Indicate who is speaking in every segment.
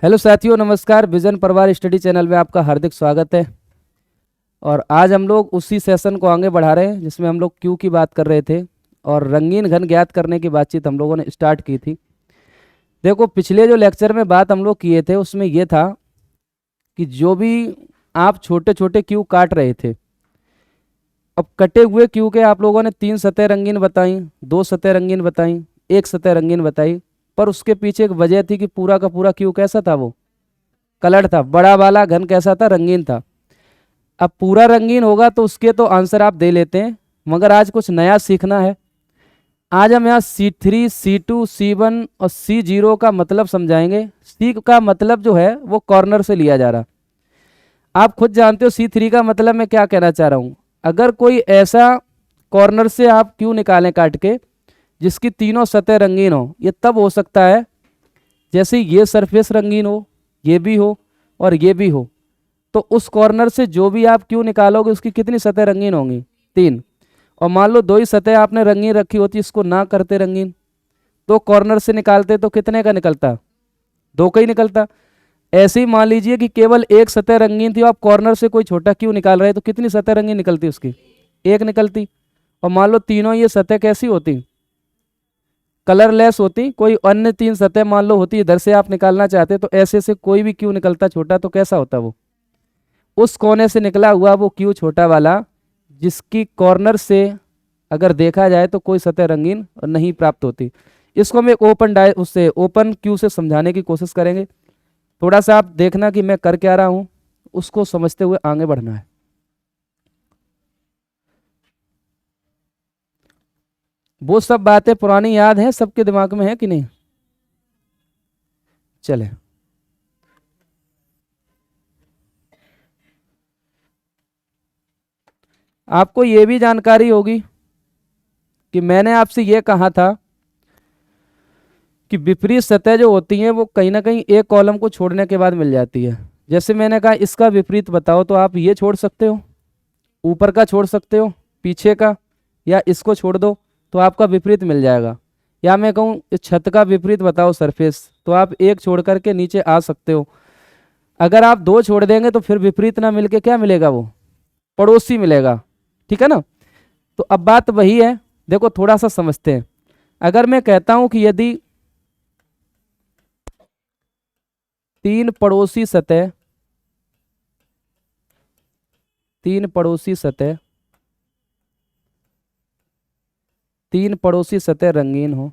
Speaker 1: Hello साथियों, नमस्कार। Vision परिवार स्टडी चैनल में आपका हार्दिक स्वागत है। और आज हम लोग उसी सेशन को आगे बढ़ा रहे हैं जिसमें हम लोग क्यू की बात कर रहे थे और रंगीन घन ज्ञात करने की बातचीत हम लोगों ने स्टार्ट की थी। देखो, पिछले जो लेक्चर में बात हम लोग किए थे उसमें ये था कि जो भी आप छोटे छोटे क्यू काट रहे थे, अब कटे हुए क्यू के आप लोगों ने 3 सतह रंगीन बताई, 2 सतह रंगीन बताई, 1 सतह रंगीन बताई। पर उसके पीछे एक वजह थी कि पूरा का पूरा क्यू कैसा था, वो कलर था। बड़ा वाला घन कैसा था, रंगीन था। अब पूरा रंगीन होगा तो उसके तो आंसर आप दे लेते हैं, मगर आज कुछ नया सीखना है। आज हम यहाँ C3, C2, C1 और C0 का मतलब समझाएंगे। C का मतलब जो है वो कॉर्नर से लिया जा रहा। आप खुद जानते हो C3 का मतलब मैं क्या कहना चाह रहा हूँ। अगर कोई ऐसा कॉर्नर से आप क्यों निकालें काट के जिसकी तीनों सतह रंगीन हो, ये तब हो सकता है जैसे ये सरफेस रंगीन हो, ये भी हो और ये भी हो। तो उस कॉर्नर से जो भी आप क्यों निकालोगे उसकी कितनी सतह रंगीन होंगी, 3। और मान लो 2 ही सतह आपने रंगीन रखी होती, इसको ना करते रंगीन, तो कॉर्नर से निकालते तो कितने का निकलता, 2 का ही निकलता। ऐसे ही मान लीजिए कि केवल एक सतह रंगीन थी, आप कॉर्नर से कोई छोटा क्यों निकाल रहे तो कितनी सतह रंगीन निकलती, उसकी 1 निकलती। और मान लो तीनों ये सतह कैसी होती, कलरलेस होती। कोई अन्य 3 सतह मान लो होती, इधर से आप निकालना चाहते तो ऐसे से कोई भी क्यों निकलता छोटा, तो कैसा होता वो, उस कोने से निकला हुआ वो क्यू छोटा वाला, जिसकी कॉर्नर से अगर देखा जाए तो कोई सतह रंगीन नहीं प्राप्त होती। इसको हम एक उससे ओपन क्यू से समझाने की कोशिश करेंगे। थोड़ा सा आप देखना कि मैं कर क्या रहा हूं, उसको समझते हुए आगे बढ़ना है। वो सब बातें पुरानी याद हैं, सबके दिमाग में है कि नहीं? चले, आपको ये भी जानकारी होगी कि मैंने आपसे ये कहा था कि विपरीत सतह जो होती हैं वो कहीं ना कहीं एक कॉलम को छोड़ने के बाद मिल जाती है। जैसे मैंने कहा इसका विपरीत बताओ, तो आप ये छोड़ सकते हो, ऊपर का छोड़ सकते हो, पीछे का, या इसको छोड़ दो तो आपका विपरीत मिल जाएगा। या मैं कहूँ इस छत का विपरीत बताओ, सरफेस, तो आप एक छोड़ करके नीचे आ सकते हो। अगर आप 2 छोड़ देंगे तो फिर विपरीत ना मिलके क्या मिलेगा, वो पड़ोसी मिलेगा। ठीक है ना? तो अब बात वही है, देखो थोड़ा सा समझते हैं। अगर मैं कहता हूं कि यदि 3 पड़ोसी सतह, 3 पड़ोसी सतह, 3 पड़ोसी सतह रंगीन हो,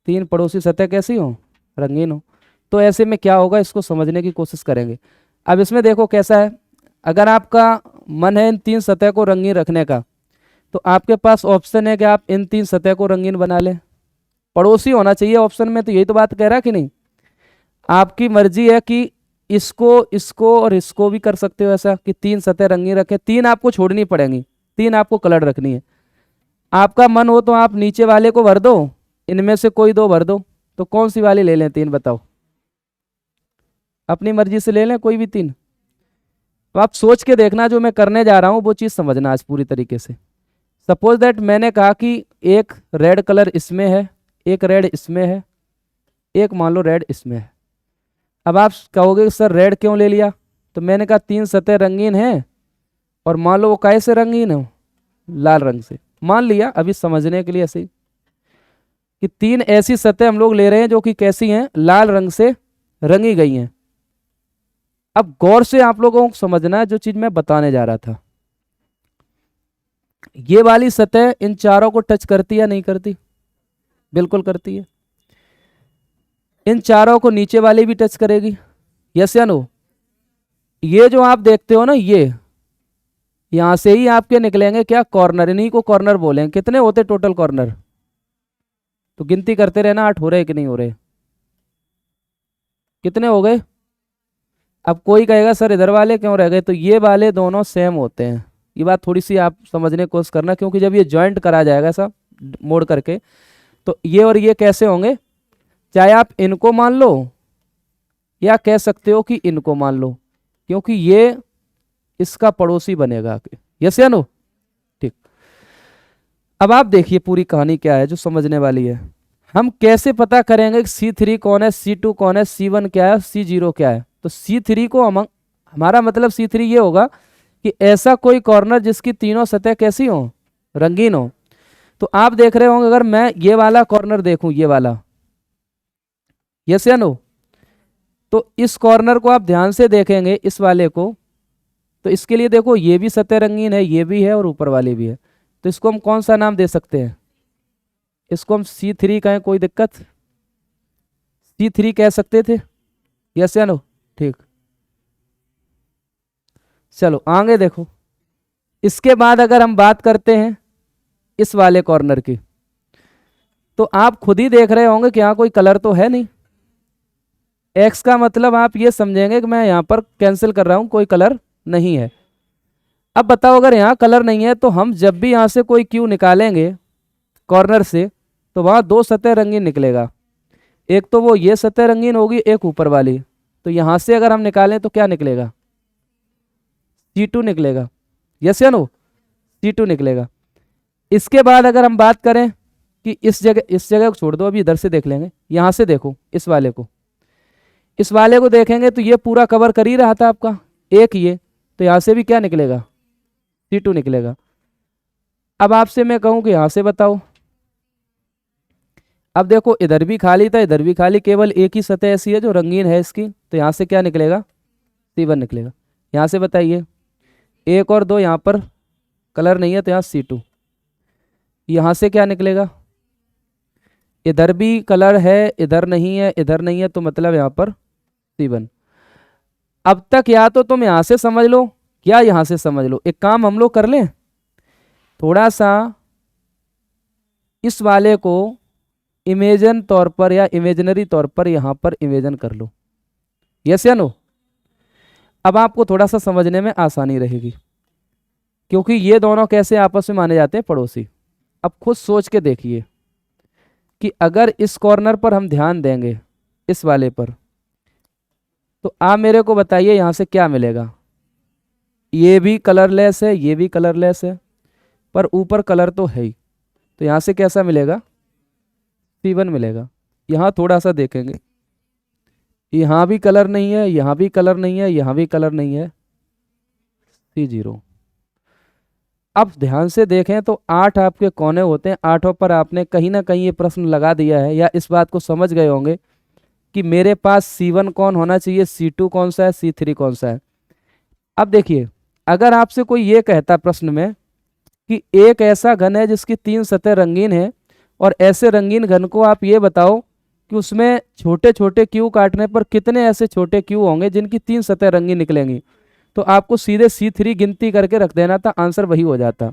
Speaker 1: 3 पड़ोसी सतह कैसी हो, रंगीन हो, तो ऐसे में क्या होगा इसको समझने की कोशिश करेंगे। अब इसमें देखो कैसा है। अगर आपका मन है इन 3 सतह को रंगीन रखने का, तो आपके पास ऑप्शन है कि आप इन 3 सतह को रंगीन बना लें। पड़ोसी होना चाहिए ऑप्शन में, तो यही तो बात कह रहा कि नहीं। आपकी मर्जी है कि इसको, इसको और इसको भी कर सकते हो ऐसा कि 3 सतह रंगीन रखें। 3 आपको छोड़नी पड़ेंगी, 3 आपको कलर रखनी है। आपका मन हो तो आप नीचे वाले को भर दो, इनमें से कोई 2 भर दो। तो कौन सी वाली ले लें, 3 बताओ, अपनी मर्जी से ले लें कोई भी 3। तो आप सोच के देखना, जो मैं करने जा रहा हूं वो चीज़ समझना आज पूरी तरीके से। सपोज दैट मैंने कहा कि एक रेड कलर इसमें है, एक रेड इसमें है, एक मान लो रेड इसमें है। अब आप कहोगे सर रेड क्यों ले लिया, तो मैंने कहा 3 सतह रंगीन है और मान लो वो कैसे से रंगीन हो, लाल रंग से मान लिया। अभी समझने के लिए ऐसे ही कि 3 ऐसी सतह हम लोग ले रहे हैं जो कि कैसी हैं, लाल रंग से रंगी गई हैं। अब गौर से आप लोगों को समझना है जो चीज मैं बताने जा रहा था। ये वाली सतह इन चारों को टच करती है या नहीं करती? बिल्कुल करती है। इन चारों को नीचे वाली भी टच करेगी, यस या नो? ये जो आप देखते हो ना, ये यहां से ही आपके निकलेंगे क्या, कॉर्नर। इन्हीं को कॉर्नर बोलेंगे। कितने होते टोटल कॉर्नर, तो गिनती करते रहना, 8 हो रहे कि नहीं हो रहे, कितने हो गए। अब कोई कहेगा सर इधर वाले क्यों रह गए, तो ये वाले दोनों सेम होते हैं। ये बात थोड़ी सी आप समझने की कोशिश करना, क्योंकि जब ये ज्वाइंट करा जाएगा ऐसा मोड़ करके, तो ये और ये कैसे होंगे, चाहे आप इनको मान लो या कह सकते हो कि इनको मान लो, क्योंकि ये इसका पड़ोसी बनेगा आके, यस या नो? ठीक। अब आप देखिए पूरी कहानी क्या है जो समझने वाली है। हम कैसे पता करेंगे कि C3 कौन है, C2 कौन है, C1 क्या है, C0 क्या है? तो C3 को हमारा मतलब C3 ये होगा कि ऐसा कोई कॉर्नर जिसकी तीनों सतह कैसी हो, रंगीन हो। तो आप देख रहे होंगे अगर मैं ये वाला कॉर्नर देखूं, ये वाला, यस या नो, तो इस कॉर्नर को आप ध्यान से देखेंगे, इस वाले को, तो इसके लिए देखो ये भी सतह रंगीन है, ये भी है और ऊपर वाली भी है। तो इसको हम कौन सा नाम दे सकते हैं? इसको हम C3 कहें, कोई दिक्कत? C3 कह सकते थे, यस या नो? ठीक, चलो आगे देखो। इसके बाद अगर हम बात करते हैं इस वाले कॉर्नर की, तो आप खुद ही देख रहे होंगे कि यहाँ कोई कलर तो है नहीं। एक्स का मतलब आप ये समझेंगे कि मैं यहाँ पर कैंसिल कर रहा हूँ, कोई कलर नहीं है। अब बताओ अगर यहाँ कलर नहीं है तो हम जब भी यहाँ से कोई क्यू निकालेंगे कॉर्नर से, तो वहाँ दो सतह रंगीन निकलेगा। एक तो वो ये सतह रंगीन होगी, एक ऊपर वाली। तो यहाँ से अगर हम निकालें तो क्या निकलेगा? C2 निकलेगा, यस या नो? C2 निकलेगा। इसके बाद अगर हम बात करें कि इस जगह को छोड़ दो, अभी इधर से देख लेंगे। यहाँ से देखो इस वाले को देखेंगे तो ये पूरा कवर कर ही रहा था आपका एक ये, तो यहाँ से भी क्या निकलेगा? C2 निकलेगा। अब आपसे मैं कहूँ कि यहाँ से बताओ, अब देखो इधर भी खाली था, इधर भी खाली, केवल एक ही सतह ऐसी है जो रंगीन है इसकी, तो यहाँ से क्या निकलेगा? C1 निकलेगा। यहाँ से बताइए, 1 और 2 यहाँ पर कलर नहीं है तो यहाँ C2। यहाँ से क्या निकलेगा? इधर भी कलर है, इधर नहीं है, इधर नहीं है, तो मतलब यहाँ पर C1। अब तक या तो तुम यहाँ से समझ लो या यहाँ से समझ लो। एक काम हम लोग कर लें, थोड़ा सा इस वाले को इमेजन तौर पर या इमेजिनरी तौर पर यहाँ पर इमेजन कर लो, यस या नो? अब आपको थोड़ा सा समझने में आसानी रहेगी, क्योंकि ये दोनों कैसे आपस में माने जाते हैं? पड़ोसी। अब खुद सोच के देखिए कि अगर इस कॉर्नर पर हम ध्यान देंगे, इस वाले पर, तो आप मेरे को बताइए यहाँ से क्या मिलेगा? ये भी कलरलेस है, ये भी कलरलेस है, पर ऊपर कलर तो है ही, तो यहाँ से कैसा मिलेगा? C1 मिलेगा। यहाँ थोड़ा सा देखेंगे, यहाँ भी कलर नहीं है, यहाँ भी कलर नहीं है, यहाँ भी कलर नहीं है, C0। अब ध्यान से देखें तो 8 आपके कोने होते हैं, 8 पर आपने कहीं ना कहीं ये प्रश्न लगा दिया है या इस बात को समझ गए होंगे कि मेरे पास C1 कौन होना चाहिए, C2 कौन सा है, C3 कौन सा है। अब देखिए, अगर आपसे कोई ये कहता प्रश्न में कि एक ऐसा घन है जिसकी 3 सतह रंगीन है, और ऐसे रंगीन घन को आप ये बताओ कि उसमें छोटे छोटे क्यू काटने पर कितने ऐसे छोटे क्यू होंगे जिनकी 3 सतह रंगीन निकलेंगी, तो आपको सीधे C3 गिनती करके रख देना था, आंसर वही हो जाता।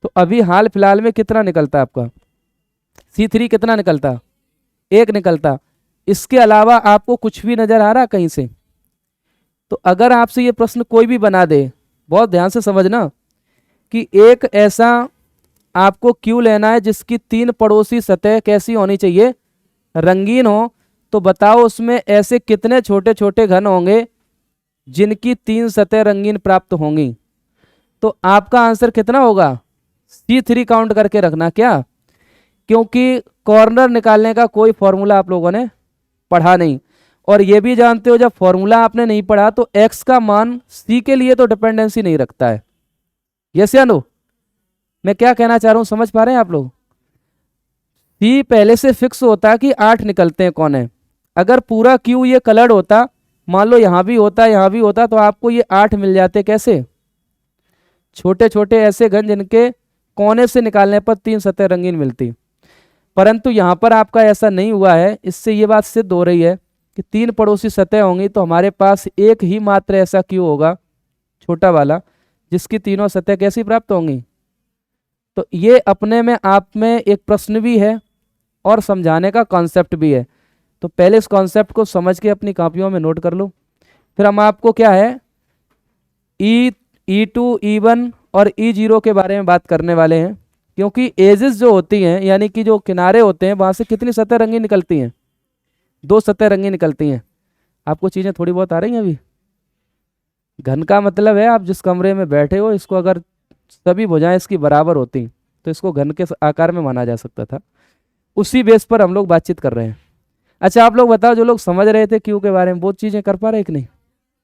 Speaker 1: तो अभी हाल फिलहाल में कितना निकलता आपका? C3 कितना निकलता? 1 निकलता। इसके अलावा आपको कुछ भी नजर आ रहा कहीं से? तो अगर आपसे ये प्रश्न कोई भी बना दे, बहुत ध्यान से समझना कि एक ऐसा आपको क्यू लेना है जिसकी 3 पड़ोसी सतह कैसी होनी चाहिए? रंगीन हो। तो बताओ उसमें ऐसे कितने छोटे छोटे घन होंगे जिनकी 3 सतह रंगीन प्राप्त होंगी? तो आपका आंसर कितना होगा? C3 काउंट करके रखना क्या, क्योंकि कॉर्नर निकालने का कोई फॉर्मूला आप लोगों ने पढ़ा नहीं, और ये भी जानते हो जब फॉर्मूला आपने नहीं पढ़ा तो x का मान C के लिए तो डिपेंडेंसी नहीं रखता है, यस या नो? मैं क्या कहना चाह रहा हूं, समझ पा रहे हैं आप लोग? C पहले से फिक्स होता कि 8 निकलते हैं कोने। अगर पूरा क्यू ये कलर्ड होता, मान लो यहाँ भी होता, यहाँ भी होता, तो आपको ये 8 मिल जाते। कैसे? छोटे छोटे ऐसे घन जिनके कोने से निकालने पर 3 सतह रंगीन मिलती। परंतु यहाँ पर आपका ऐसा नहीं हुआ है। इससे ये बात सिद्ध हो रही है कि 3 पड़ोसी सतह होंगी तो हमारे पास एक ही मात्र ऐसा क्यू होगा, छोटा वाला, जिसकी तीनों सतह कैसी प्राप्त होंगी। तो ये अपने में आप में एक प्रश्न भी है और समझाने का कॉन्सेप्ट भी है। तो पहले इस कॉन्सेप्ट को समझ के अपनी कॉपियों में नोट कर लो। फिर हम आपको क्या है E2, E1 और E0 के बारे में बात करने वाले हैं, क्योंकि एजेस जो होती हैं यानी कि जो किनारे होते हैं वहां से कितनी सतह रंगीन निकलती हैं? 2 सतह रंगीन निकलती हैं। आपको चीजें थोड़ी बहुत आ रही हैं अभी? घन का मतलब है आप जिस कमरे में बैठे हो, इसको अगर सभी भुजाएं इसकी बराबर होती तो इसको घन के आकार में माना जा सकता था। उसी बेस पर हम लोग बातचीत कर रहे हैं। अच्छा आप लोग बताओ, जो लोग समझ रहे थे क्यू के बारे में, वो चीजें कर पा रहे कि नहीं?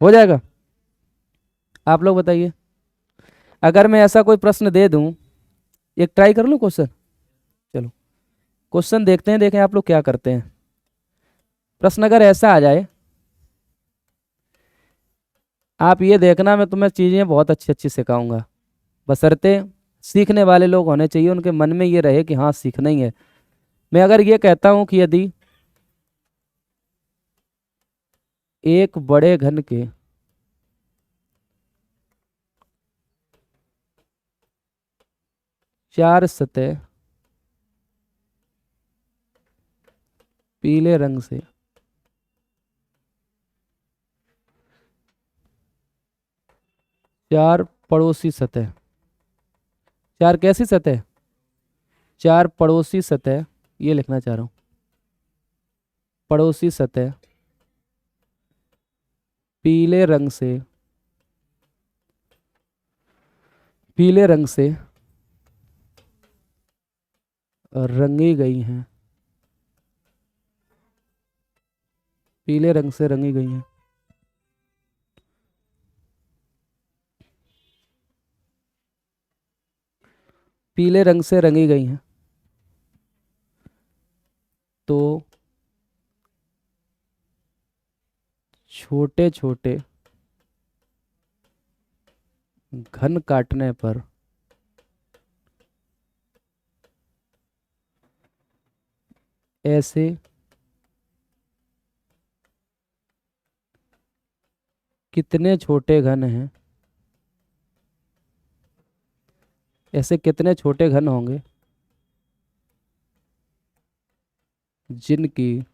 Speaker 1: हो जाएगा? आप लोग बताइए। अगर मैं ऐसा कोई प्रश्न दे दूं, एक ट्राई कर लूं क्वेश्चन। चलो क्वेश्चन देखते हैं, देखें आप लोग क्या करते हैं। प्रश्न अगर ऐसा आ जाए, आप ये देखना, मैं तुम्हें चीजें बहुत अच्छी अच्छी सिखाऊंगा, बशर्ते सीखने वाले लोग होने चाहिए, उनके मन में ये रहे कि हाँ सीखना ही है। मैं अगर ये कहता हूं कि यदि एक बड़े घन के चार सतह पीले रंग से चार पड़ोसी सतह, चार कैसी सतह? चार पड़ोसी सतह, ये लिखना चाह रहा हूं, पड़ोसी सतह पीले रंग से, पीले रंग से रंगी गई हैं, पीले रंग से रंगी गई हैं। पीले रंग से रंगी गई हैं तो छोटे छोटे घन काटने पर ऐसे कितने छोटे घन हैं, ऐसे कितने छोटे घन होंगे जिनकी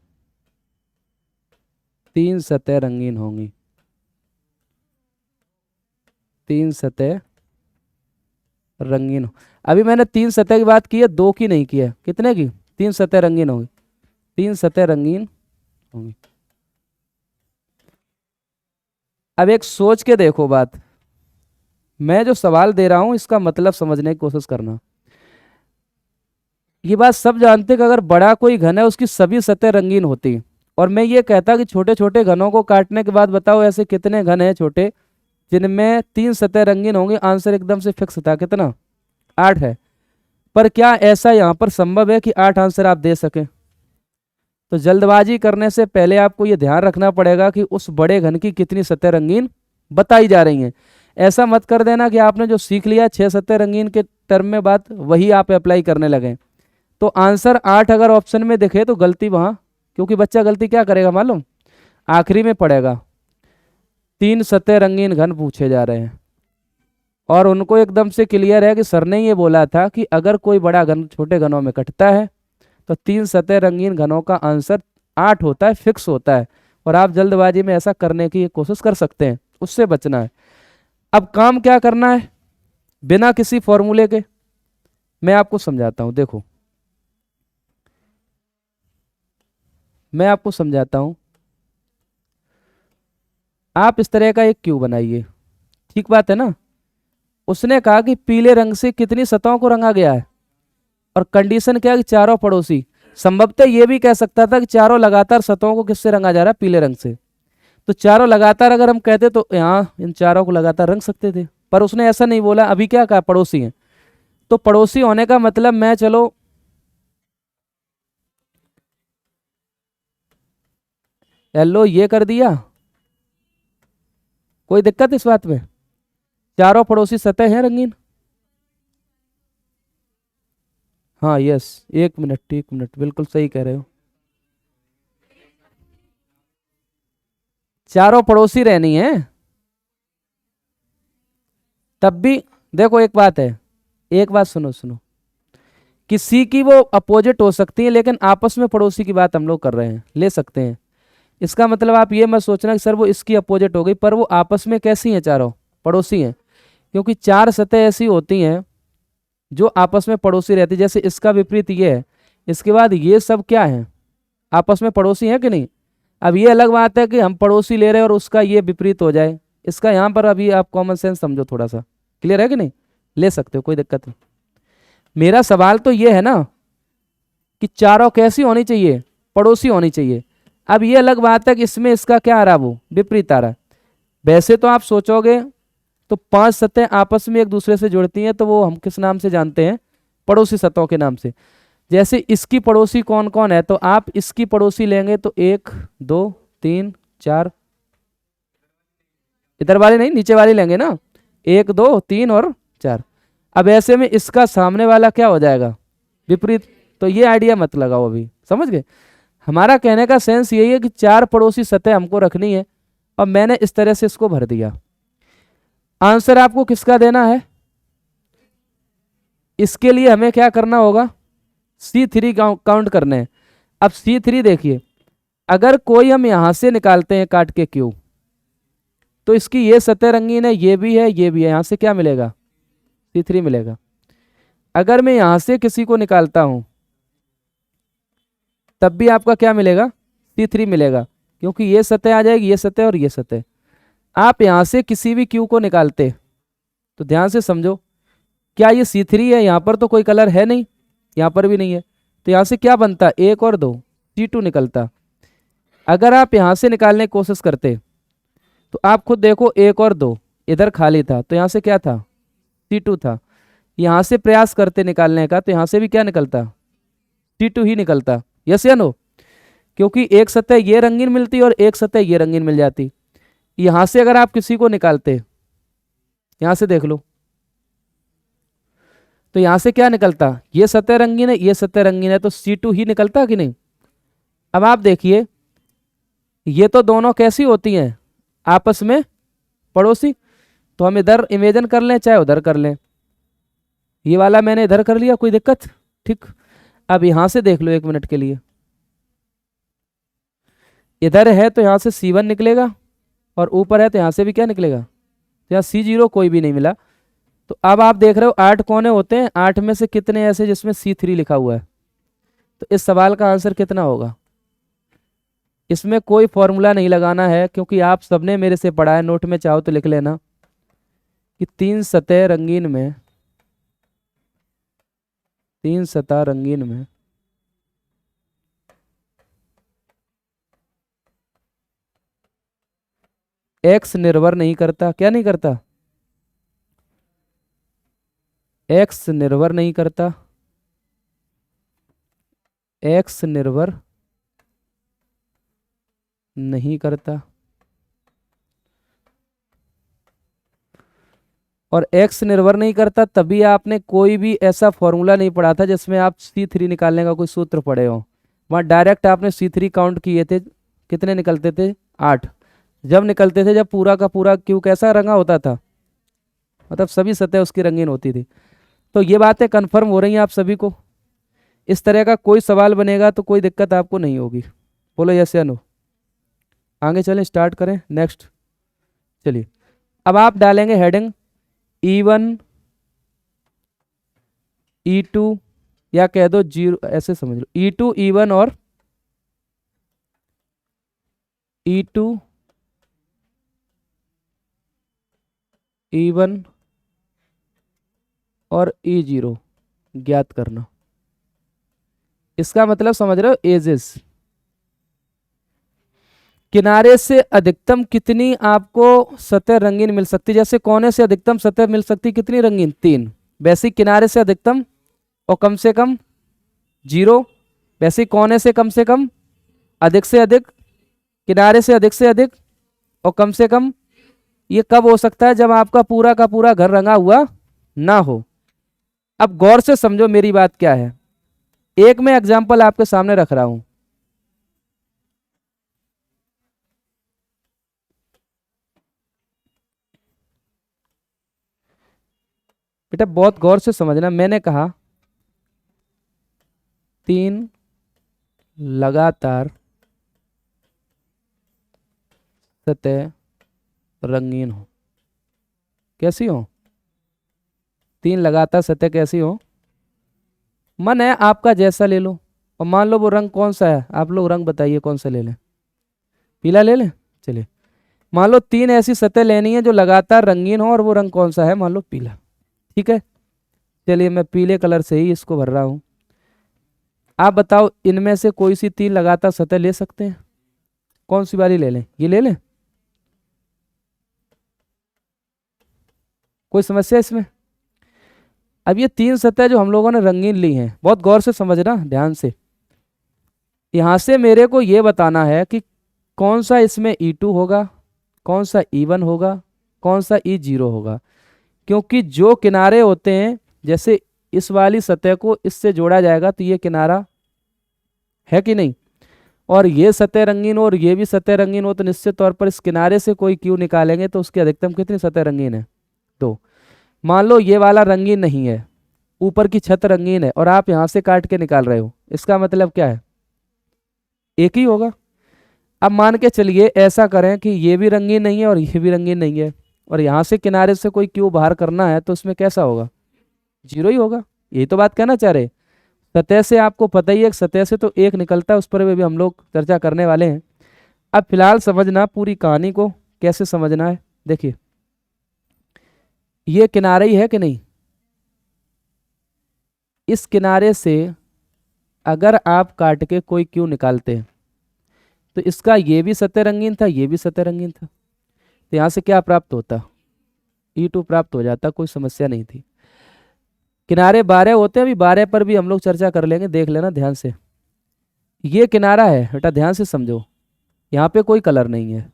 Speaker 1: तीन सतह रंगीन होंगी, तीन सतह रंगीन हो। अभी मैंने तीन सतह की बात की है, दो की नहीं की है। कितने की? तीन सतह रंगीन होंगी, तीन सतह रंगीन होंगी। अब एक सोच के देखो बात, मैं जो सवाल दे रहा हूं इसका मतलब समझने की कोशिश करना। ये बात सब जानते हैं कि अगर बड़ा कोई घन है उसकी सभी सतह रंगीन होती, और मैं ये कहता कि छोटे छोटे घनों को काटने के बाद बताओ ऐसे कितने घन हैं छोटे जिनमें तीन सतह रंगीन होंगे। आंसर एकदम से फिक्स था, कितना? 8 है। पर क्या ऐसा यहाँ पर संभव है कि 8 आंसर आप दे सकें? तो जल्दबाजी करने से पहले आपको ये ध्यान रखना पड़ेगा कि उस बड़े घन की कितनी सतह रंगीन बताई जा रही हैं। ऐसा मत कर देना कि आपने जो सीख लिया 6 सतह रंगीन के टर्म में बात, वही आप अप्लाई करने लगे। तो आंसर 8 अगर ऑप्शन में दिखे तो गलती वहां, क्योंकि बच्चा गलती क्या करेगा मालूम? आखिरी में पड़ेगा। तीन सतह रंगीन घन पूछे जा रहे हैं और उनको एकदम से क्लियर है कि सर ने ये बोला था कि अगर कोई बड़ा घन छोटे घनों में कटता है तो तीन सतह रंगीन घनों का आंसर 8 होता है, फिक्स होता है। और आप जल्दबाजी में ऐसा करने की कोशिश कर सकते हैं, उससे बचना है। अब काम क्या करना है बिना किसी फॉर्मूले के, मैं आपको समझाता हूं। देखो मैं आपको समझाता हूं। आप इस तरह का एक क्यू बनाइए, ठीक बात है ना? उसने कहा कि पीले रंग से कितनी सतहों को रंगा गया है, और कंडीशन क्या है कि चारों पड़ोसी। संभवतः ये भी कह सकता था कि चारों लगातार सतहों को किससे रंगा जा रहा है? पीले रंग से। तो चारों लगातार अगर हम कहते तो यहाँ इन चारों को लगातार रंग सकते थे, पर उसने ऐसा नहीं बोला। अभी क्या कहा? पड़ोसी हैं। तो पड़ोसी होने का मतलब मैं, चलो येलो ये कर दिया, कोई दिक्कत इस बात में? चारों पड़ोसी सतह हैं रंगीन। हाँ यस, एक मिनट एक मिनट, बिल्कुल सही कह रहे हो। चारों पड़ोसी रहनी है तब भी। देखो एक बात है, एक बात सुनो सुनो, किसी की वो अपोजिट हो सकती है लेकिन आपस में पड़ोसी की बात हम लोग कर रहे हैं, ले सकते हैं। इसका मतलब आप ये मत सोचना कि सर वो इसकी अपोजिट हो गई, पर वो आपस में कैसी हैं? चारों पड़ोसी हैं। क्योंकि चार सतह ऐसी होती हैं जो आपस में पड़ोसी रहती है। जैसे इसका विपरीत ये है, इसके बाद ये सब क्या है? आपस में पड़ोसी हैं कि नहीं? अब ये अलग बात है कि हम पड़ोसी ले रहे हैं और उसका ये विपरीत हो जाए। इसका यहाँ पर अभी आप कॉमन सेंस समझो थोड़ा सा, क्लियर है कि नहीं? ले सकते हो, कोई दिक्कत नहीं। मेरा सवाल तो ये है ना, कि चारों कैसी होनी चाहिए, पड़ोसी होनी चाहिए। अब ये अलग बात है कि इसमें इसका क्या आ रहा, वो विपरीत आ रहा। वैसे तो आप सोचोगे तो 5 सतह आपस में एक दूसरे से जुड़ती हैं, तो वो हम किस नाम से जानते हैं, पड़ोसी सतहों के नाम से। जैसे इसकी पड़ोसी कौन कौन है, तो आप इसकी पड़ोसी लेंगे तो 1 2 3 4, इधर वाली नहीं नीचे वाली लेंगे ना, 1 2 3 और 4। अब ऐसे में इसका सामने वाला क्या हो जाएगा, विपरीत। तो ये आइडिया मत लगाओ अभी, समझ गए। हमारा कहने का सेंस यही है कि 4 पड़ोसी सतह हमको रखनी है, और मैंने इस तरह से इसको भर दिया। आंसर आपको किसका देना है, इसके लिए हमें क्या करना होगा, C3 काउंट करने हैं। अब C3 देखिए, अगर कोई हम यहां से निकालते हैं काट के क्यू, तो इसकी ये सतह रंगीन है, ये भी है, ये भी है, यहां से क्या मिलेगा, C3 मिलेगा। अगर मैं यहां से किसी को निकालता हूं तब भी आपका क्या मिलेगा, C3 मिलेगा, क्योंकि ये सतह आ जाएगी, ये सतह और ये सतह। आप यहां से किसी भी क्यू को निकालते तो ध्यान से समझो, क्या ये C3 है, यहां पर तो कोई कलर है नहीं, यहां पर भी नहीं है, तो यहां से क्या बनता, 1 और 2 C2 निकलता। अगर आप यहां से निकालने की कोशिश करते तो आप खुद देखो, 1 और 2 इधर खाली था, तो यहां से क्या था, C2 था। यहां से प्रयास करते निकालने का, तो यहां से भी क्या निकलता, C2 ही निकलता। यस या नो, क्योंकि एक सतह ये रंगीन मिलती और एक सतह ये रंगीन मिल जाती। यहां से अगर आप किसी को निकालते, यहां से देख लो, तो यहां से क्या निकलता, ये सतह रंगीन है, ये सतह रंगीन है, तो C2 ही निकलता कि नहीं। अब आप देखिए, ये तो दोनों कैसी होती हैं, आपस में पड़ोसी। तो हम इधर इमेजिन कर लें चाहे उधर कर लें, ये वाला मैंने इधर कर लिया, कोई दिक्कत, ठीक। अब यहां से देख लो 1 मिनट के लिए, इधर है तो यहां से C1 निकलेगा, और ऊपर है तो यहां से भी क्या निकलेगा, तो यहाँ C0 कोई भी नहीं मिला। तो अब आप देख रहे हो 8 कोने होते हैं, 8 में से कितने ऐसे जिसमें C3 लिखा हुआ है। तो इस सवाल का आंसर कितना होगा, इसमें कोई फॉर्मूला नहीं लगाना है, क्योंकि आप सबने मेरे से पढ़ा है, नोट में चाहो तो लिख लेना कि 3 सतह रंगीन में, 3 सतह रंगीन में x निर्भर नहीं करता, क्या नहीं करता, x निर्भर नहीं करता, x निर्भर नहीं करता, और x निर्भर नहीं करता, तभी आपने कोई भी ऐसा फॉर्मूला नहीं पढ़ा था जिसमें आप C3 निकालने का कोई सूत्र पढ़े हो। वहाँ डायरेक्ट आपने C3 काउंट किए थे, कितने निकलते थे, 8। जब निकलते थे जब पूरा का पूरा क्यू कैसा रंगा होता था, मतलब सभी सतह उसकी रंगीन होती थी। तो ये बातें कन्फर्म हो रही हैं आप सभी को। इस तरह का कोई सवाल बनेगा तो कोई दिक्कत आपको नहीं होगी, बोलो यस या नो। आगे चलें, स्टार्ट करें नेक्स्ट। चलिए, अब आप डालेंगे हेडिंग E1 E2, या कह दो 0, ऐसे समझ लो, E2 E1 और E2 E1 और E0 ज्ञात करना। इसका मतलब समझ रहे हो, एजेस, किनारे से अधिकतम कितनी आपको सतह रंगीन मिल सकती, जैसे कोने से अधिकतम सतह मिल सकती कितनी रंगीन, 3। वैसे किनारे से अधिकतम और कम से कम 0, वैसे कोने से कम, अधिक से अधिक, किनारे से अधिक और कम से कम। ये कब हो सकता है, जब आपका पूरा का पूरा घर रंगा हुआ ना हो। अब गौर से समझो मेरी बात क्या है, एक मैं एग्जाम्पल आपके सामने रख रहा हूं। बेटा बहुत गौर से समझना, मैंने कहा 3 लगातार सतह रंगीन हो, कैसी हो, 3 लगातार सतह कैसी हो, मन है आपका जैसा ले लो। और मान लो वो रंग कौन सा है, आप लोग रंग बताइए कौन सा ले लें, पीला ले लें। चलिए, मान लो 3 ऐसी सतह लेनी है जो लगातार रंगीन हो, और वो रंग कौन सा है, मान लो पीला, ठीक है। चलिए मैं पीले कलर से ही इसको भर रहा हूं। आप बताओ इनमें से कोई सी 3 लगातार सतह ले सकते हैं? कौन सी वाली ले लें? ये ले लें? कोई समस्या इसमें? अब ये 3 सतह जो हम लोगों ने रंगीन ली हैं, बहुत गौर से समझना, ध्यान से। यहां से मेरे को ये बताना है कि कौन सा इसमें E2 होगा, कौन सा E1 होगा, कौन सा E0 होगा। क्योंकि जो किनारे होते हैं, जैसे इस वाली सतह को इससे जोड़ा जाएगा तो ये किनारा है कि नहीं, और ये सतह रंगीन हो और ये भी सतह रंगीन हो, तो निश्चित तौर पर इस किनारे से कोई क्यू निकालेंगे तो उसकी अधिकतम कितनी सतह रंगीन है? तो मान लो ये वाला रंगीन नहीं है, ऊपर की छत रंगीन है और आप यहां से काट के निकाल रहे हो, इसका मतलब क्या है? एक ही होगा। अब मान के चलिए ऐसा करें कि ये भी रंगीन नहीं है और ये भी रंगीन नहीं है, और यहां से किनारे से कोई क्यू बाहर करना है, तो उसमें कैसा होगा? 0 ही होगा। यही तो बात कहना चाह रहे। सतह से आपको पता ही है, सतह से तो एक निकलता है, उस पर भी हम लोग चर्चा करने वाले हैं। अब फिलहाल समझना पूरी कहानी को कैसे समझना है। देखिए ये किनारा ही है कि नहीं, इस किनारे से अगर आप काट के कोई क्यू निकालते हैं तो इसका ये भी सतह रंगीन था, ये भी सतह रंगीन था, तो यहां से क्या प्राप्त होता? E2 प्राप्त हो जाता, कोई समस्या नहीं थी। किनारे 12 होते हैं, अभी 12 पर भी हम लोग चर्चा कर लेंगे, देख लेना ध्यान से। ये किनारा है बेटा, ध्यान से समझो, यहाँ पे कोई कलर नहीं है।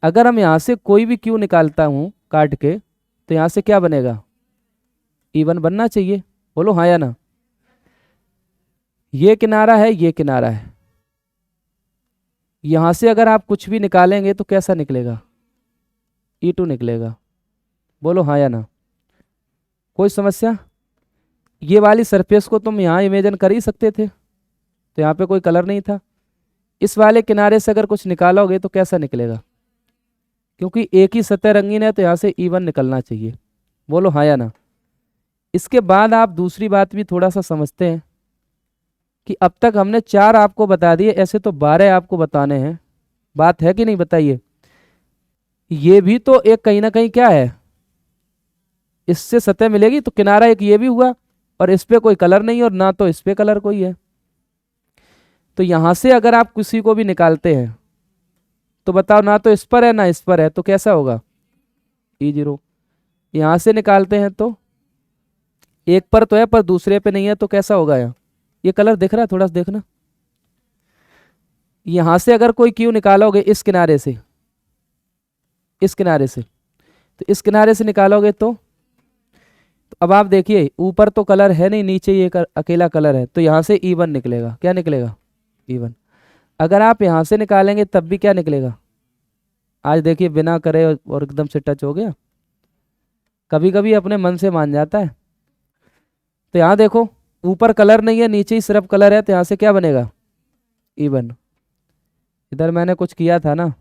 Speaker 1: अगर हम यहाँ से कोई भी क्यू निकालता हूँ काट के, तो यहाँ से क्या बनेगा? E1 बनना चाहिए। बोलो हाँ या ना। ये किनारा है, ये किनारा है, यहाँ से अगर आप कुछ भी निकालेंगे तो कैसा निकलेगा? E2 निकलेगा। बोलो हाँ या ना। कोई समस्या? ये वाली सरफेस को तुम यहाँ इमेजिन कर ही सकते थे, तो यहाँ पे कोई कलर नहीं था। इस वाले किनारे से अगर कुछ निकालोगे तो कैसा निकलेगा? क्योंकि एक ही सतह रंगीन है तो यहाँ से E1 निकलना चाहिए। बोलो हाँ या ना। इसके बाद आप दूसरी बात भी थोड़ा सा समझते हैं कि अब तक हमने 4 आपको बता दिए, ऐसे तो 12 आपको बताने हैं। बात है कि नहीं, बताइए। ये भी तो एक कहीं ना कहीं क्या है, इससे सतह मिलेगी, तो किनारा एक ये भी हुआ, और इस पे कोई कलर नहीं और ना तो इस पे कलर कोई है। तो यहां से अगर आप किसी को भी निकालते हैं तो बताओ, ना तो इस पर है ना इस पर है, तो कैसा होगा? E0। यहां से निकालते हैं तो एक पर तो है पर दूसरे पे नहीं है, तो कैसा होगा? यहाँ ये कलर दिख रहा है, थोड़ा सा देखना। यहां से अगर कोई क्यू निकालोगे इस किनारे से, इस किनारे से, तो इस किनारे से निकालोगे तो अब आप देखिए, ऊपर तो कलर है नहीं, नीचे ये अकेला कलर है, तो यहाँ से E1 निकलेगा। क्या निकलेगा? E1। अगर आप यहाँ से निकालेंगे तब भी क्या निकलेगा? आज देखिए बिना करे और एकदम से टच हो गया, कभी कभी अपने मन से मान जाता है। तो यहाँ देखो, ऊपर कलर नहीं है, नीचे ही सिर्फ कलर है, तो यहाँ से क्या बनेगा? E1। इधर मैंने कुछ किया था ना,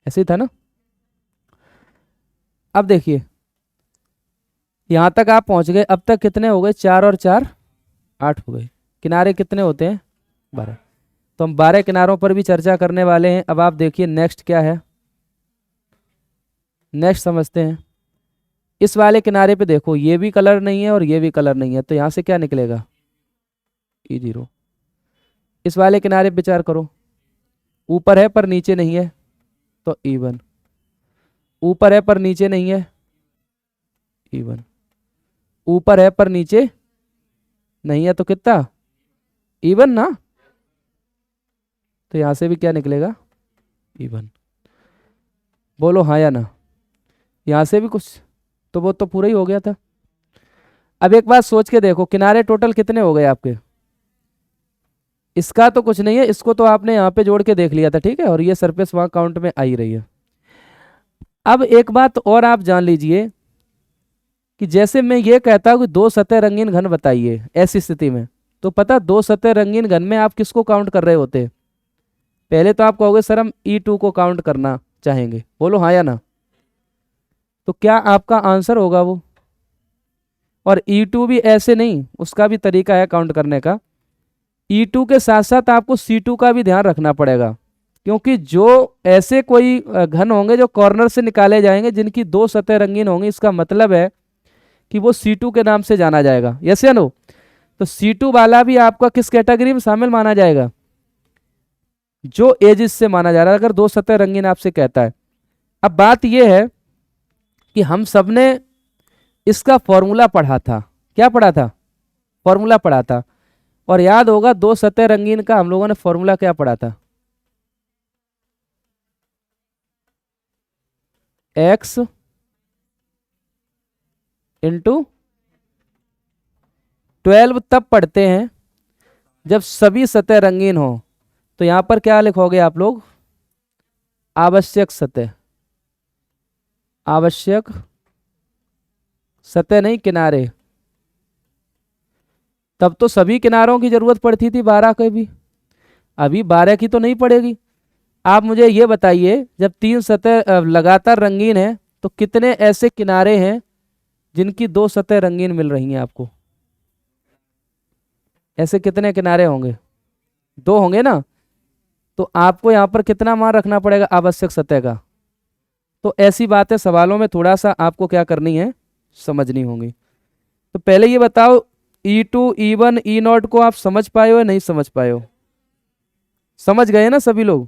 Speaker 1: ऐसे ही था ना। अब देखिए यहां तक आप पहुंच गए, अब तक कितने हो गए? 4 और 4 8 हो गए। किनारे कितने होते हैं? 12। तो हम 12 किनारों पर भी चर्चा करने वाले हैं। अब आप देखिए नेक्स्ट क्या है, नेक्स्ट समझते हैं। इस वाले किनारे पे देखो, ये भी कलर नहीं है और ये भी कलर नहीं है, तो यहां से क्या निकलेगा? E0। इस वाले किनारे पे विचार करो, ऊपर है पर नीचे नहीं है, तो E1। ऊपर है पर नीचे नहीं है, E1। ऊपर है पर नीचे नहीं है, तो कितना? E1 ना। तो यहां से भी क्या निकलेगा? E1। बोलो हाँ या ना। यहां से भी कुछ, तो वो तो पूरा ही हो गया था। अब एक बात सोच के देखो, किनारे टोटल कितने हो गए आपके? इसका तो कुछ नहीं है, इसको तो आपने यहाँ पे जोड़ के देख लिया था, ठीक है, और ये सरफेस वहां काउंट में आ ही रही है। अब एक बात और आप जान लीजिए कि जैसे मैं ये कहता हूं कि 2 सतह रंगीन घन बताइए, ऐसी स्थिति में तो पता 2 सतह रंगीन घन में आप किसको काउंट कर रहे होते? पहले तो आप कहोगे सर हम E2 को काउंट करना चाहेंगे। बोलो हाँ या ना। तो क्या आपका आंसर होगा वो? और E2 भी ऐसे नहीं, उसका भी तरीका है काउंट करने का। E2 के साथ साथ आपको C2 का भी ध्यान रखना पड़ेगा, क्योंकि जो ऐसे कोई घन होंगे जो कॉर्नर से निकाले जाएंगे जिनकी 2 सतह रंगीन होंगी, इसका मतलब है कि वो C2 के नाम से जाना जाएगा। यस या नो। तो C2 वाला भी आपका किस कैटेगरी में शामिल माना जाएगा? जो एजिस से माना जा रहा है, अगर दो सतह रंगीन आपसे कहता है। अब बात यह है कि हम सबने इसका फॉर्मूला पढ़ा था। क्या पढ़ा था? फॉर्मूला पढ़ा था। और याद होगा दो सतह रंगीन का हम लोगों ने फॉर्मूला क्या पढ़ा था? x इंटू 12 तब पढ़ते हैं जब सभी सतह रंगीन हो। तो यहां पर क्या लिखोगे आप लोग? आवश्यक सतह, आवश्यक सतह नहीं किनारे। तब तो सभी किनारों की जरूरत पड़ती थी 12 के भी, अभी 12 की तो नहीं पड़ेगी। आप मुझे ये बताइए, जब तीन सतह लगातार रंगीन है तो कितने ऐसे किनारे हैं जिनकी दो सतह रंगीन मिल रही हैं आपको? ऐसे कितने किनारे होंगे? दो होंगे ना। तो आपको यहाँ पर कितना मान रखना पड़ेगा आवश्यक सतह का? तो ऐसी बातें सवालों में थोड़ा सा आपको क्या करनी है, समझनी होंगी। तो पहले ये बताओ E2 E1 E0 को आप समझ पाए हो या नहीं समझ पाए हो? समझ गए ना सभी लोग?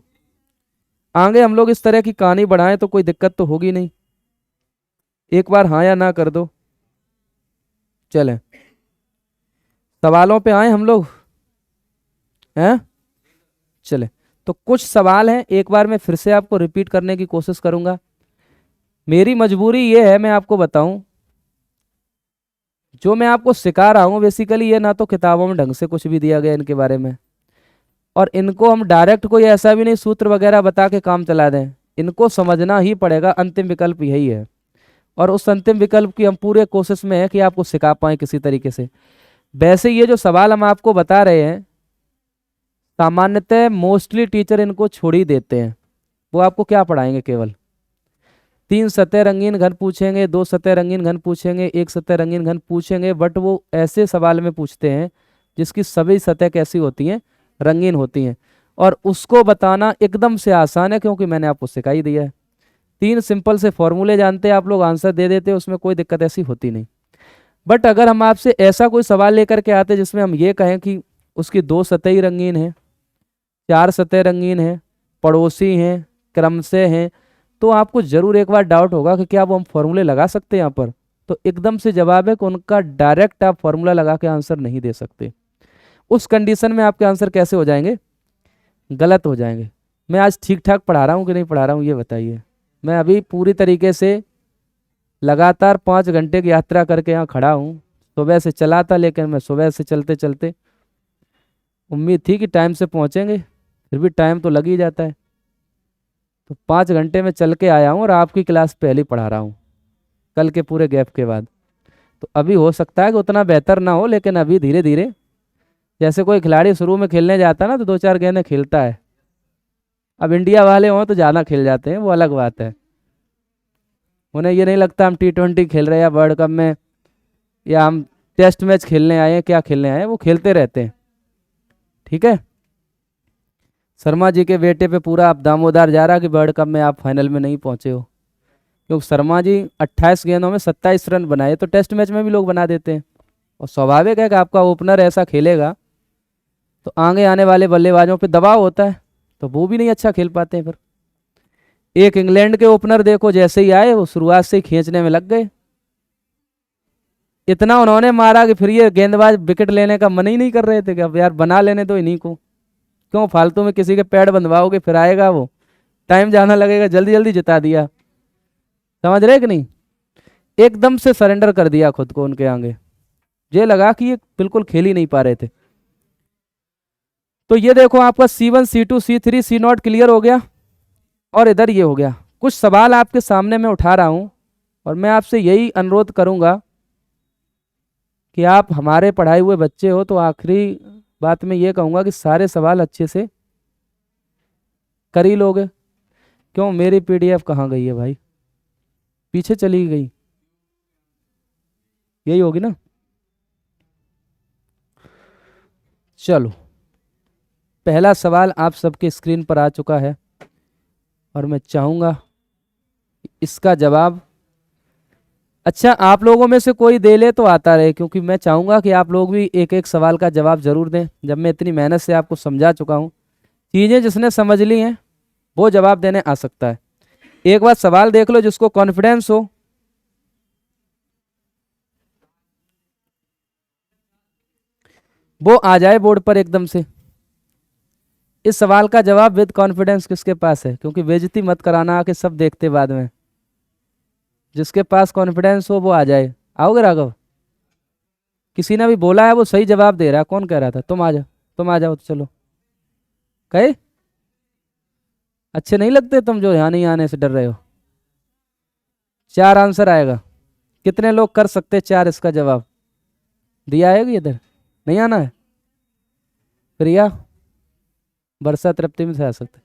Speaker 1: आगे हम लोग इस तरह की कहानी बढ़ाएं तो कोई दिक्कत तो होगी नहीं। एक बार हाँ या ना कर दो। चलें सवालों पे आए हम लोग हैं। चले तो कुछ सवाल हैं, एक बार मैं फिर से आपको रिपीट करने की कोशिश करूंगा। मेरी मजबूरी ये है, मैं आपको बताऊं, जो मैं आपको सिखा रहा हूं बेसिकली ये ना तो किताबों में ढंग से कुछ भी दिया गया इनके बारे में, और इनको हम डायरेक्ट कोई ऐसा भी नहीं सूत्र वगैरह बता के काम चला दें। इनको समझना ही पड़ेगा, अंतिम विकल्प यही है। और उस अंतिम विकल्प की हम पूरे कोशिश में है कि आपको सिखा पाए किसी तरीके से। वैसे ये जो सवाल हम आपको बता रहे हैं, सामान्यतः मोस्टली टीचर इनको छोड़ ही देते हैं। वो आपको क्या पढ़ाएंगे? केवल तीन सतह रंगीन घन पूछेंगे, दो सतह रंगीन घन पूछेंगे, एक सतह रंगीन घन पूछेंगे, बट वो ऐसे सवाल में पूछते हैं जिसकी सभी सतह कैसी होती हैं? रंगीन होती हैं। और उसको बताना एकदम से आसान है, क्योंकि मैंने आपको सिखा ही दिया है। तीन सिंपल से फॉर्मूले जानते हैं आप लोग, आंसर दे देते, उसमें कोई दिक्कत ऐसी होती नहीं। बट अगर हम आपसे ऐसा कोई सवाल लेकर के आते जिसमें हम ये कहें कि उसकी दो सतह ही रंगीन है, चार सतह रंगीन है, पड़ोसी हैं, क्रम से हैं, तो आपको जरूर एक बार डाउट होगा कि क्या वो हम फॉर्मूले लगा सकते हैं यहाँ पर? तो एकदम से जवाब है कि उनका डायरेक्ट आप फॉर्मूला लगा के आंसर नहीं दे सकते। उस कंडीशन में आपके आंसर कैसे हो जाएंगे? गलत हो जाएंगे। मैं आज ठीक ठाक पढ़ा रहा हूँ कि नहीं पढ़ा रहा हूँ ये बताइए। मैं अभी पूरी तरीके से लगातार 5 घंटे की यात्रा करके यहाँ खड़ा हूँ। सुबह से चला था, लेकिन मैं सुबह से चलते चलते उम्मीद थी कि टाइम से पहुँचेंगे, फिर भी टाइम तो लग ही जाता है। तो 5 घंटे में चल के आया हूँ और आपकी क्लास पहले पढ़ा रहा हूँ कल के पूरे गैप के बाद। तो अभी हो सकता है कि उतना बेहतर ना हो, लेकिन अभी धीरे धीरे, जैसे कोई खिलाड़ी शुरू में खेलने जाता है ना तो 2-4 गेंदें खेलता है। अब इंडिया वाले हों तो ज़्यादा खेल जाते हैं, वो अलग बात है। उन्हें ये नहीं लगता हम T20 खेल रहे हैं या वर्ल्ड कप में, या हम टेस्ट मैच खेलने आए हैं, क्या खेलने आए हैं, वो खेलते रहते हैं। ठीक है। शर्मा जी के बेटे पे पूरा अब दामोदार जा रहा कि वर्ल्ड कप में आप फाइनल में नहीं पहुंचे हो, क्योंकि शर्मा जी 28 गेंदों में 27 रन बनाए, तो टेस्ट मैच में भी लोग बना देते हैं। और स्वाभाविक है कि आपका ओपनर ऐसा खेलेगा तो आगे आने वाले बल्लेबाजों पे दबाव होता है, तो वो भी नहीं अच्छा खेल पाते हैं। फिर एक इंग्लैंड के ओपनर देखो, जैसे ही आए वो शुरुआत से ही खींचने में लग गए। इतना उन्होंने मारा कि फिर ये गेंदबाज विकेट लेने का मन ही नहीं कर रहे थे कि अब यार बना लेने दो इन्हीं को, क्यों फालतू में किसी के पैड बंधवाओगे, फिर आएगा वो, टाइम जाना लगेगा, जल्दी जल्दी जिता दिया। समझ रहे कि नहीं? एकदम से सरेंडर कर दिया खुद को उनके आगे, ये लगा कि ये बिल्कुल खेल ही नहीं पा रहे थे। तो ये देखो आपका C1 C2 C3 C0 clear हो गया, और इधर ये हो गया। कुछ सवाल आपके सामने मैं उठा रहा हूं, और मैं आपसे यही अनुरोध करूंगा कि आप हमारे पढ़ाए हुए बच्चे हो, तो आखिरी बात में ये कहूंगा कि सारे सवाल अच्छे से कर ही लोगे। क्यों मेरी PDF कहाँ गई है भाई? पीछे चली गई, यही होगी ना। चलो पहला सवाल आप सबके स्क्रीन पर आ चुका है, और मैं चाहूंगा इसका जवाब अच्छा, आप लोगों में से कोई दे ले तो आता रहे, क्योंकि मैं चाहूंगा कि आप लोग भी एक एक सवाल का जवाब जरूर दें। जब मैं इतनी मेहनत से आपको समझा चुका हूँ, चीजें जिसने समझ ली हैं वो जवाब देने आ सकता है। एक बार सवाल देख लो, जिसको कॉन्फिडेंस हो वो आ जाए बोर्ड पर एकदम से। इस सवाल का जवाब विद कॉन्फिडेंस किसके पास है, क्योंकि बेइज्जती मत कराना आके सब देखते बाद में। जिसके पास कॉन्फिडेंस हो वो आ जाए। आओगे राघव? किसी ने भी बोला है वो सही जवाब दे रहा है। कौन कह रहा था? तुम आ जाओ, तुम आ जाओ तो चलो। कहे अच्छे नहीं लगते तुम जो यहाँ नहीं आने से डर रहे हो। चार आंसर आएगा। कितने लोग कर सकते चार इसका जवाब? दिया आएगी इधर? नहीं आना है? प्रिया, वर्षा, तृप्ति में से आ सकते?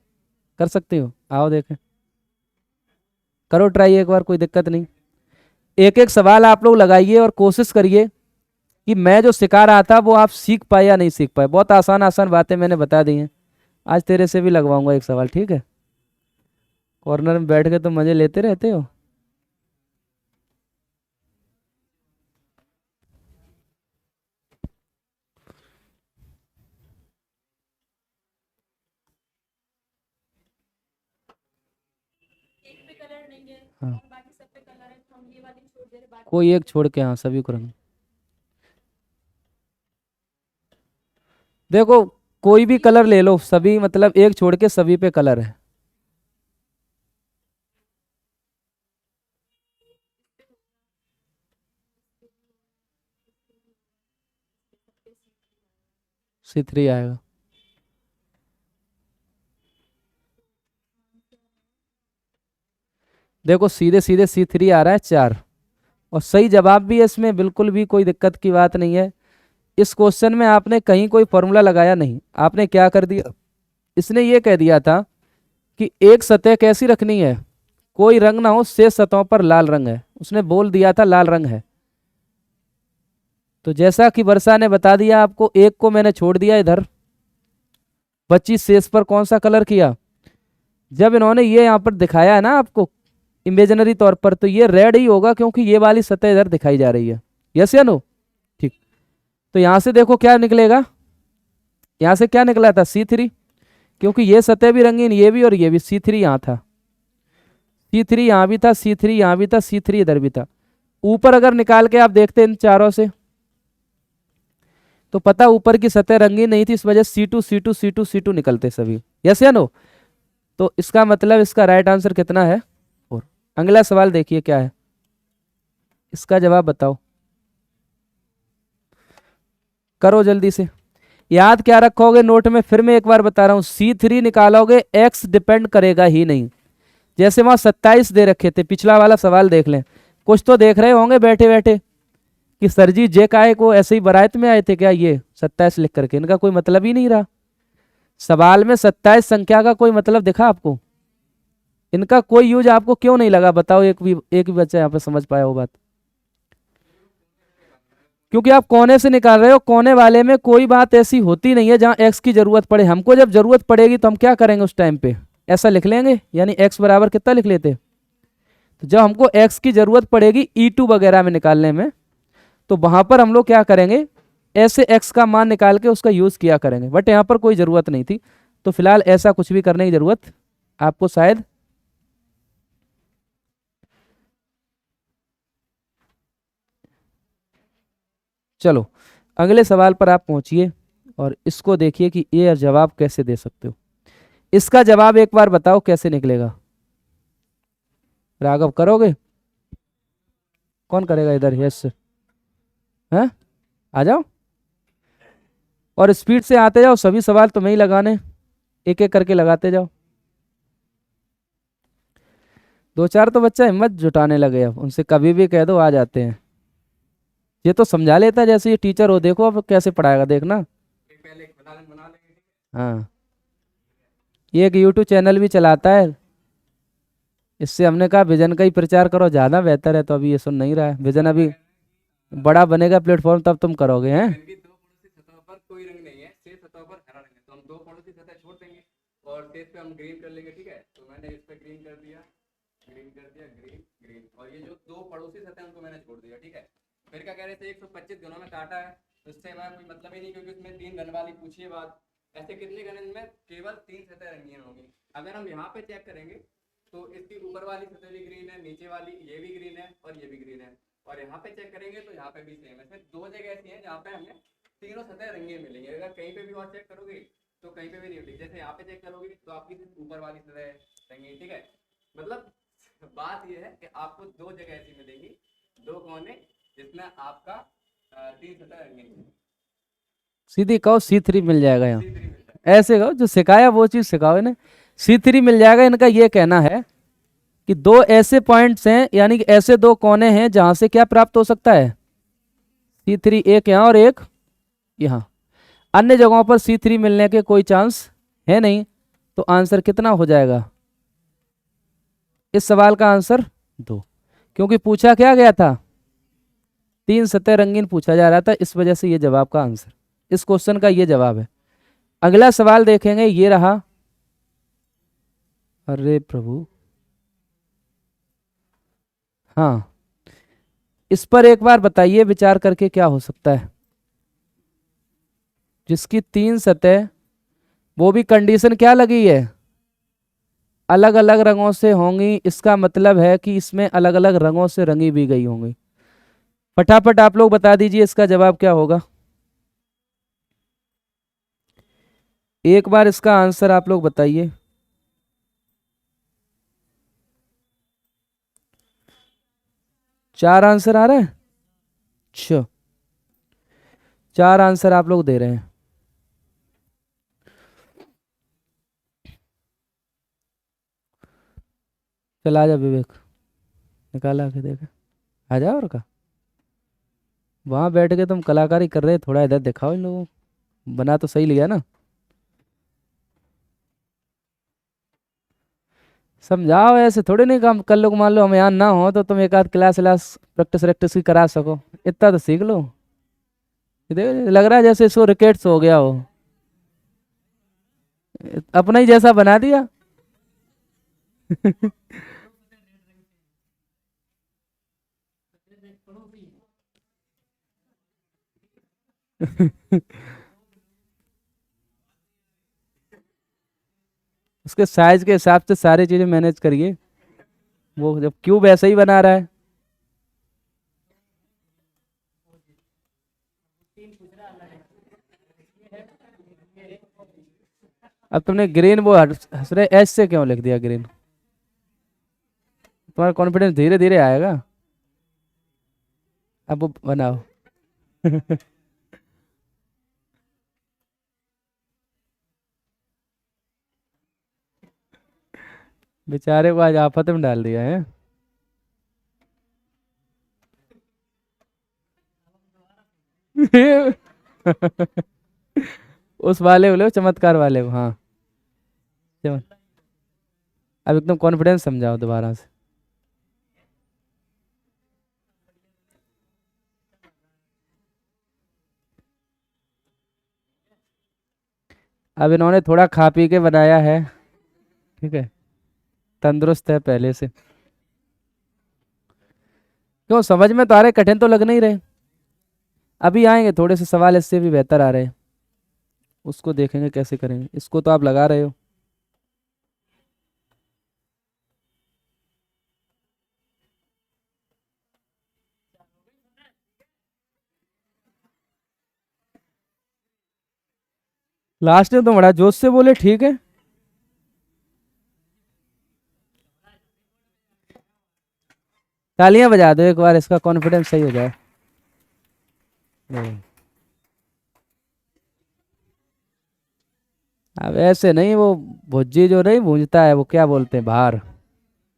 Speaker 1: कर सकती हो? आओ देखें, करो ट्राई एक बार, कोई दिक्कत नहीं। एक एक सवाल आप लोग लगाइए और कोशिश करिए कि मैं जो सिखा रहा था वो आप सीख पाए या नहीं सीख पाए। बहुत आसान आसान बातें मैंने बता दी हैं। आज तेरे से भी लगवाऊंगा एक सवाल, ठीक है? कॉर्नर में बैठ के तो मजे लेते रहते हो। हाँ, कोई एक छोड़ के, हाँ सभी को रंग। देखो, कोई भी कलर ले लो, सभी मतलब एक छोड़ के सभी पे कलर है। C3 आएगा। देखो सीधे सीधे C3 आ रहा है, 4। और सही जवाब भी है इसमें, बिल्कुल भी कोई दिक्कत की बात नहीं है। इस क्वेश्चन में आपने कहीं कोई फॉर्मूला लगाया नहीं। आपने क्या कर दिया, इसने ये कह दिया था कि एक सतह कैसी रखनी है, कोई रंग ना हो, शेष सतहों पर लाल रंग है। उसने बोल दिया था लाल रंग है। तो जैसा कि वर्षा ने बता दिया आपको, एक को मैंने छोड़ दिया इधर, बची शेष पर कौन सा कलर किया। जब इन्होंने ये यहाँ पर दिखाया है ना आपको इमेजिनरी तौर पर, तो ये रेड ही होगा, क्योंकि ये वाली सतह इधर दिखाई जा रही है। यस या नो? ठीक। तो यहां से देखो क्या निकलेगा। यहां से क्या निकला था? C3, क्योंकि ये सतह भी रंगीन, ये भी और ये भी। C3 यहाँ था, C3 यहाँ भी था, C3 यहाँ भी था, C3 इधर भी था। ऊपर अगर निकाल के आप देखते इन चारों से, तो पता ऊपर की सतह रंगीन नहीं थी, इस वजह C2 C2 C2 C2 निकलते सभी। यस या नो? तो इसका मतलब इसका राइट आंसर कितना है? 4। अगला सवाल देखिए क्या है, इसका जवाब बताओ। करो जल्दी से। याद क्या रखोगे नोट में, फिर मैं एक बार बता रहा हूं, C3 निकालोगे, x डिपेंड करेगा ही नहीं। जैसे वहां 27 दे रखे थे, पिछला वाला सवाल देख लें। कुछ तो देख रहे होंगे बैठे बैठे कि सर जी जे काय को ऐसे ही बारात में आए थे क्या, ये 27 लिख करके? इनका कोई मतलब ही नहीं रहा। सवाल में 27 संख्या का कोई मतलब दिखा आपको? इनका कोई यूज आपको क्यों नहीं लगा? बताओ, एक भी बच्चा यहाँ पे समझ पाया वो बात? क्योंकि आप कोने से निकाल रहे हो। कोने वाले में कोई बात ऐसी होती नहीं है जहां एक्स की जरूरत पड़े। हमको जब जरूरत पड़ेगी तो हम क्या करेंगे उस टाइम पे? ऐसा लिख लेंगे, यानी एक्स बराबर कितना लिख लेते। तो जब हमको एक्स की जरूरत पड़ेगी E2 वगैरह में निकालने में, तो वहां पर हम लोग क्या करेंगे, ऐसे एक्स का मान निकाल के उसका यूज किया करेंगे। बट यहाँ पर कोई जरूरत नहीं थी, तो फिलहाल ऐसा कुछ भी करने की जरूरत आपको शायद। चलो अगले सवाल पर आप पहुंचिए और इसको देखिए कि ये जवाब कैसे दे सकते हो। इसका जवाब एक बार बताओ कैसे निकलेगा। राघव करोगे? कौन करेगा इधर? यस है, आ जाओ और स्पीड से आते जाओ। सभी सवाल तुम्हें ही लगाने, एक एक करके लगाते जाओ। दो चार तो बच्चा हिम्मत जुटाने लगे, अब उनसे कभी भी कह दो आ जाते हैं। ये तो समझा लेता है जैसे ये टीचर हो। देखो अब कैसे पढ़ाएगा, देखना। हाँ, ये एक यूट्यूब चैनल भी चलाता है। इससे हमने कहा विजन का ही प्रचार करो, ज़्यादा बेहतर है। तो अभी ये सुन नहीं रहा है। विजन अभी बड़ा बनेगा प्लेटफॉर्म तब तुम करोगे हैं।
Speaker 2: इनकी दो पड़ोसी सतहों पर कोई रंग नहीं है, शेष सतहों पर हरा रंग है, तो हम दो पड़ोसी सतह छोड़ देंगे और शेष पे हम ग्रीन कर लेंगे। ठीक है, तो मैंने इस पे ग्रीन कर दिया। ग्रीन कर दिया, ग्रीन ग्रीन, और ये जो दो पड़ोसी सतह हैं उनको मैंने छोड़ दिया, ठीक है। फिर क्या कह रहे थे, 125 घनों में काटा है, तो इससे हमारा कोई मतलब ही नहीं, क्योंकि उसमें 3 घन वाली पूछी है बात। ऐसे कितने घन में केवल 3 सतह रंगीन होंगी। अगर हम यहाँ पे चेक करेंगे तो इसकी ऊपर वाली सतह भी ग्रीन है, नीचे वाली ये भी ग्रीन है और ये भी ग्रीन है, और यहाँ पे चेक करेंगे तो यहाँ पे भी सेम है। सिर्फ 2 जगह ऐसी हैं जहाँ पे हमें तीनों सतह रंगीन मिलेंगे। अगर कहीं पे भी और चेक करोगे तो कहीं पे भी नहीं मिलेगी। जैसे यहाँ पे चेक करोगे तो आपकी सिर्फ ऊपर वाली सतह रंगीन, ठीक है। मतलब बात यह है कि आपको 2 जगह ऐसी मिलेगी, 2 कोने जिसमें आपका 3 सतह रंगीन है।
Speaker 1: सीधी कहो C3 मिल जाएगा यहाँ।
Speaker 2: C3 मिल जाएगा।
Speaker 1: ऐसे कहो, जो सिखाया वो चीज सिखाओ इन्हें। C3 मिल जाएगा। इनका ये कहना है कि 2 ऐसे पॉइंट्स हैं, यानी कि ऐसे 2 कोने हैं जहां से क्या प्राप्त हो सकता है, C3, एक यहाँ और एक यहाँ। अन्य जगहों पर C3 मिलने के कोई चांस है नहीं। तो आंसर कितना हो जाएगा इस सवाल का? आंसर 2, क्योंकि पूछा क्या गया था, 3 सतह रंगीन पूछा जा रहा था, इस वजह से ये जवाब का आंसर, इस क्वेश्चन का ये जवाब है। अगला सवाल देखेंगे, ये रहा। अरे प्रभु, हाँ, इस पर एक बार बताइए विचार करके क्या हो सकता है। जिसकी 3 सतह, वो भी कंडीशन क्या लगी है, अलग अलग रंगों से होंगी। इसका मतलब है कि इसमें अलग अलग रंगों से रंगी भी गई होंगी। फटाफट आप लोग बता दीजिए इसका जवाब क्या होगा। एक बार इसका आंसर आप लोग बताइए। चार आंसर आ रहा है? अच्छा, 4 आंसर आप लोग दे रहे हैं। चल आ जा विवेक, निकाला के देखे, आ जा। और का वहां बैठ के तुम कलाकारी कर रहे, थोड़ा इधर दिखाओ इन लोगों को। बना तो सही लिया ना, समझाओ। ऐसे थोड़े नहीं काम कर लो, मान लो हम यहाँ ना हो तो तुम एक आध क्लास क्लास प्रैक्टिस वैक्टिस की करा सको, इतना तो सीख लो। ये देखो, लग रहा है जैसे इसको रिकेट्स हो गया हो, अपना ही जैसा बना दिया। उसके साइज के हिसाब से सारी चीजें मैनेज करिए। वो जब क्यूब ऐसा ही बना रहा है। अब तुमने ग्रीन, वो हंस रहे एच से क्यों लिख दिया ग्रीन? तुम्हारा कॉन्फिडेंस धीरे धीरे आएगा। अब वो बनाओ। बेचारे को आज आफत में डाल दिया है। उस वाले बोले, चमत्कार वाले को, हाँ। अब एकदम कॉन्फिडेंस समझाओ दोबारा से। अब इन्होंने थोड़ा खा पी के बनाया है, ठीक है, तंदुरुस्त है पहले से। क्यों, समझ में तो आ रहे, कठिन तो लग नहीं रहे। अभी आएंगे थोड़े से सवाल इससे भी बेहतर आ रहे हैं, उसको देखेंगे कैसे करेंगे। इसको तो आप लगा रहे हो। लास्ट में तो बड़ा जोश से बोले, ठीक है। तालियां बजा दो एक बार, इसका कॉन्फिडेंस सही हो जाए। अब ऐसे नहीं, वो भुज्जी जो नहीं भूंजता है, वो क्या बोलते हैं, भार,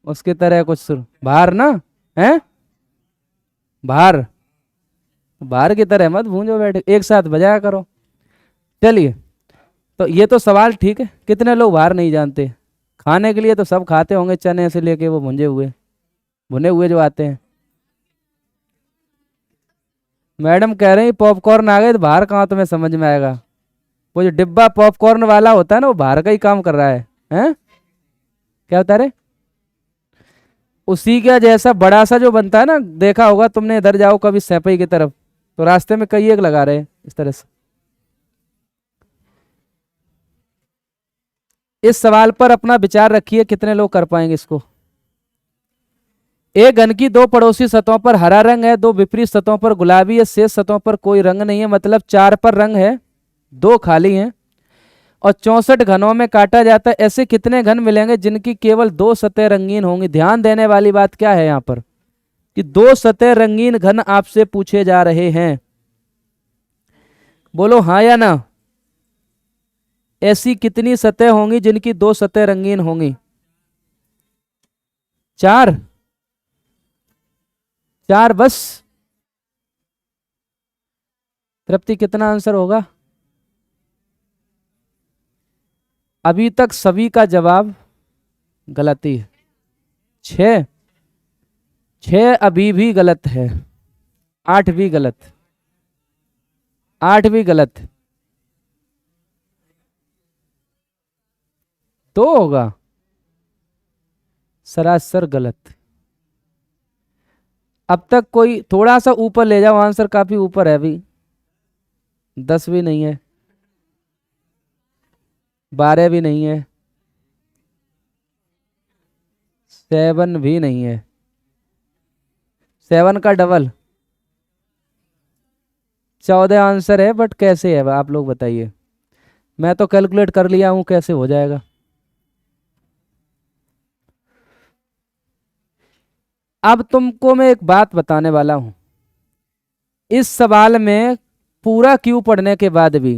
Speaker 1: उसकी तरह कुछ भार ना है, भार, भार की तरह मत भूंजो, बैठे एक साथ बजाया करो। चलिए, तो ये तो सवाल ठीक है। कितने लोग भार नहीं जानते? खाने के लिए तो सब खाते होंगे, चने से लेके वो भुंजे हुए, भुने हुए जो आते हैं। मैडम कह रहे हैं पॉपकॉर्न आ गए, तो बाहर कहाँ तुम्हें समझ में आएगा। वो जो डिब्बा पॉपकॉर्न वाला होता है ना, वो बाहर का ही काम कर रहा है। हैं, क्या बता रहे? उसी का जैसा बड़ा सा जो बनता है ना, देखा होगा तुमने, इधर जाओ कभी सैपई की तरफ तो रास्ते में कई एक लगा रहे हैं इस तरह से। इस सवाल पर अपना विचार रखिए, कितने लोग कर पाएंगे इसको। एक घन की दो पड़ोसी सतहों पर हरा रंग है, दो विपरीत सतहों पर गुलाबी है, शेष सतहों पर कोई रंग नहीं है, मतलब 4 पर रंग है, 2 खाली हैं, और 64 घनों में काटा जाता है। ऐसे कितने घन मिलेंगे जिनकी केवल 2 सतह रंगीन होंगी? ध्यान देने वाली बात क्या है यहाँ पर कि 2 सतह रंगीन घन आपसे पूछे जा रहे हैं। बोलो हाँ या ना। ऐसी कितनी सतह होंगी जिनकी 2 सतह रंगीन होंगी? 4? 4 बस? तृप्ति कितना आंसर होगा? अभी तक सभी का जवाब गलत ही है। 6? 6 अभी भी गलत है। 8 भी गलत। 8 भी गलत। तो होगा सरासर गलत। अब तक कोई थोड़ा सा ऊपर ले जाओ, आंसर काफी ऊपर है अभी। 10 भी नहीं है, 12 भी नहीं है, 7 भी नहीं है, 7 का डबल 14 आंसर है। बट कैसे है आप लोग बताइए, मैं तो कैलकुलेट कर लिया हूं, कैसे हो जाएगा? अब तुमको मैं एक बात बताने वाला हूं। इस सवाल में पूरा क्यू पढ़ने के बाद भी